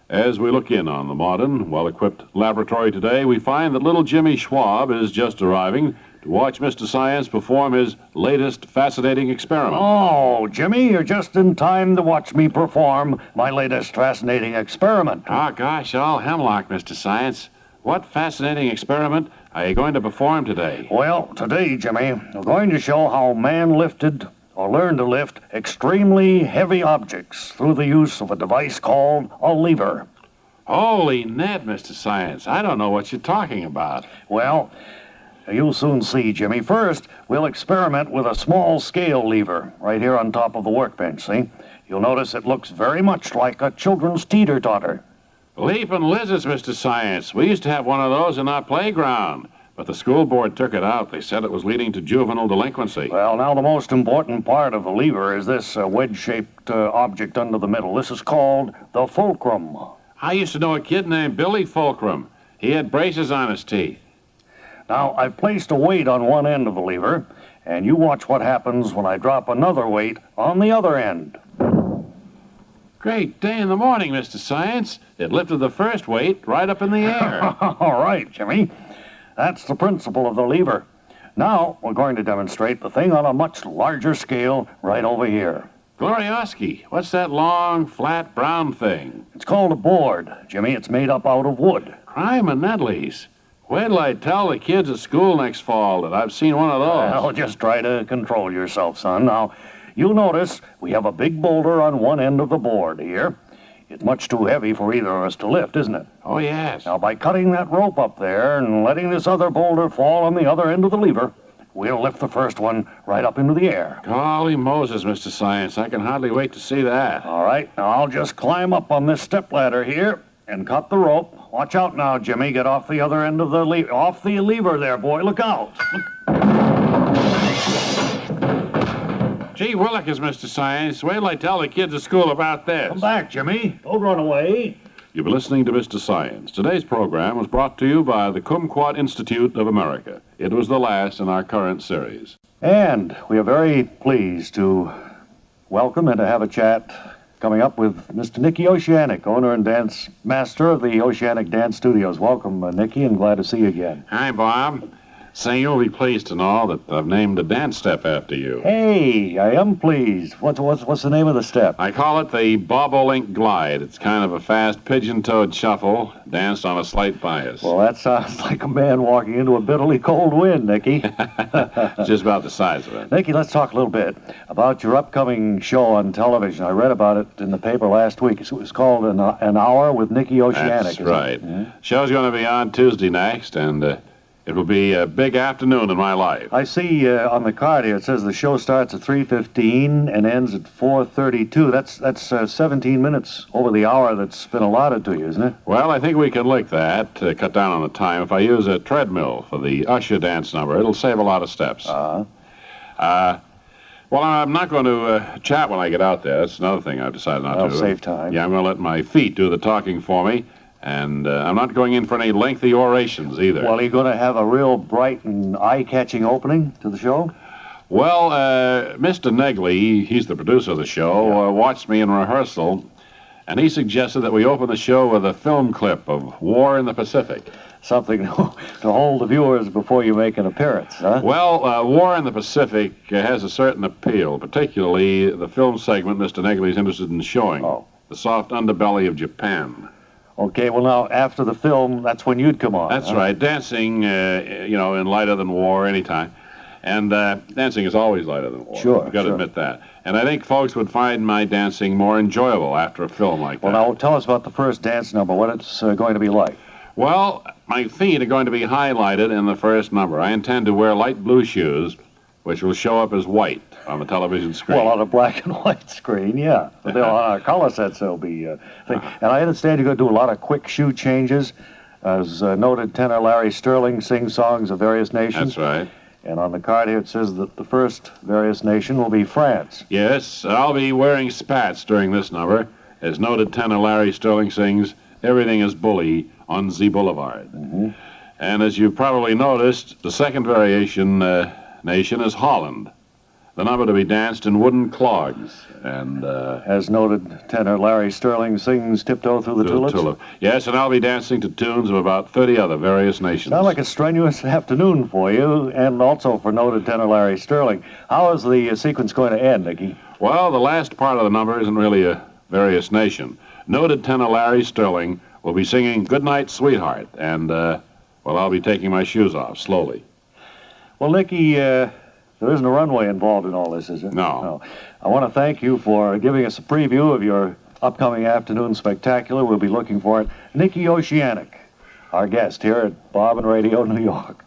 As we look in on the modern, well-equipped laboratory today, we find that little Jimmy Schwab is just arriving to watch Mr. Science perform his latest fascinating experiment. Oh, Jimmy, you're just in time to watch me perform my latest fascinating experiment. Ah, gosh, all hemlock, Mr. Science. What fascinating experiment are you going to perform today? Well, today, Jimmy, we're going to show how man lifted or learned to lift extremely heavy objects through the use of a device called a lever. Holy Ned, Mr. Science, I don't know what you're talking about. Well, you'll soon see, Jimmy. First, we'll experiment with a small scale lever right here on top of the workbench, see? You'll notice it looks very much like a children's teeter-totter. Leaping lizards, Mr. Science. We used to have one of those in our playground, but the school board took it out. They said it was leading to juvenile delinquency. Well, now the most important part of the lever is this wedge-shaped object under the middle. This is called the fulcrum. I used to know a kid named Billy Fulcrum. He had braces on his teeth. Now, I've placed a weight on one end of the lever, and you watch what happens when I drop another weight on the other end. Great day in the morning, Mr. Science. It lifted the first weight right up in the air. All right, Jimmy. That's the principle of the lever. Now, we're going to demonstrate the thing on a much larger scale right over here. Glorioski, what's that long, flat, brown thing? It's called a board, Jimmy. It's made up out of wood. Crime and Nedleys. Wait till I tell the kids at school next fall that I've seen one of those. Well, just try to control yourself, son. Now, you'll notice we have a big boulder on one end of the board here. It's much too heavy for either of us to lift, isn't it? Oh, yes. Now, by cutting that rope up there and letting this other boulder fall on the other end of the lever, we'll lift the first one right up into the air. Golly Moses, Mr. Science. I can hardly wait to see that. All right, now I'll just climb up on this stepladder here and cut the rope. Watch out now, Jimmy. Get off the other end of the lever. Off the lever there, boy. Look out. Gee willikers, Mr. Science. Wait till I tell the kids at school about this. Come back, Jimmy. Don't run away. You've been listening to Mr. Science. Today's program was brought to you by the Kumquat Institute of America. It was the last in our current series. And we are very pleased to welcome and to have a chat coming up with Mr. Nicky Oceanic, owner and dance master of the Oceanic Dance Studios. Welcome, Nicky, and glad to see you again. Hi, Bob. Say, you'll be pleased to know that I've named a dance step after you. Hey, I am pleased. What's the name of the step? I call it the Bob Elliott Glide. It's kind of a fast pigeon-toed shuffle, danced on a slight bias. Well, that sounds like a man walking into a bitterly cold wind, Nicky. Just about the size of it. Nicky, let's talk a little bit about your upcoming show on television. I read about it in the paper last week. It was called An Hour with Nicky Oceanic. That's right. Yeah. Show's going to be on Tuesday next, and it will be a big afternoon in my life. I see on the card here it says the show starts at 3:15 and ends at 4:32. That's 17 minutes over the hour that's been allotted to you, isn't it? Well, I think we can lick that, cut down on the time. If I use a treadmill for the usher dance number, it'll save a lot of steps. Uh-huh. Well, I'm not going to chat when I get out there. That's another thing I've decided not to. That'll save time. Yeah, I'm going to let my feet do the talking for me. And I'm not going in for any lengthy orations either. Well, are you going to have a real bright and eye-catching opening to the show? Well, Mr. Negley, he's the producer of the show, watched me in rehearsal, and he suggested that we open the show with a film clip of War in the Pacific. Something to hold the viewers before you make an appearance, huh? Well, War in the Pacific has a certain appeal, particularly the film segment Mr. Negley is interested in showing. Oh. The soft underbelly of Japan. Okay, well, now, after the film, that's when you'd come on. That's huh? right. Dancing, in lighter than war anytime. And dancing is always lighter than war. Sure, You've got to sure. admit that. And I think folks would find my dancing more enjoyable after a film like that. Well, now, tell us about the first dance number, what it's going to be like. Well, my feet are going to be highlighted in the first number. I intend to wear light blue shoes, which will show up as white on the television screen. Well, on a black and white screen, yeah. But they'll, on our color sets, they'll be... And I understand you're going to do a lot of quick shoe changes. As noted tenor Larry Sterling sings songs of various nations. That's right. And on the card here it says that the first various nation will be France. Yes, I'll be wearing spats during this number. As noted tenor Larry Sterling sings, everything is bully on Z Boulevard. Mm-hmm. And as you've probably noticed, the second variation nation is Holland. The number to be danced in wooden clogs. And as noted tenor Larry Sterling sings Tiptoe Through the Tulips. Tulip. Yes, and I'll be dancing to tunes of about 30 other various nations. Sounds like a strenuous afternoon for you, and also for noted tenor Larry Sterling. How is the sequence going to end, Nicky? Well, the last part of the number isn't really a various nation. Noted tenor Larry Sterling will be singing Goodnight, Sweetheart, and Well, I'll be taking my shoes off slowly. Well, Nicky, there isn't a runway involved in all this, is there? No. I want to thank you for giving us a preview of your upcoming afternoon spectacular. We'll be looking for it. Nicky Oceanic, our guest here at Bob and Radio New York.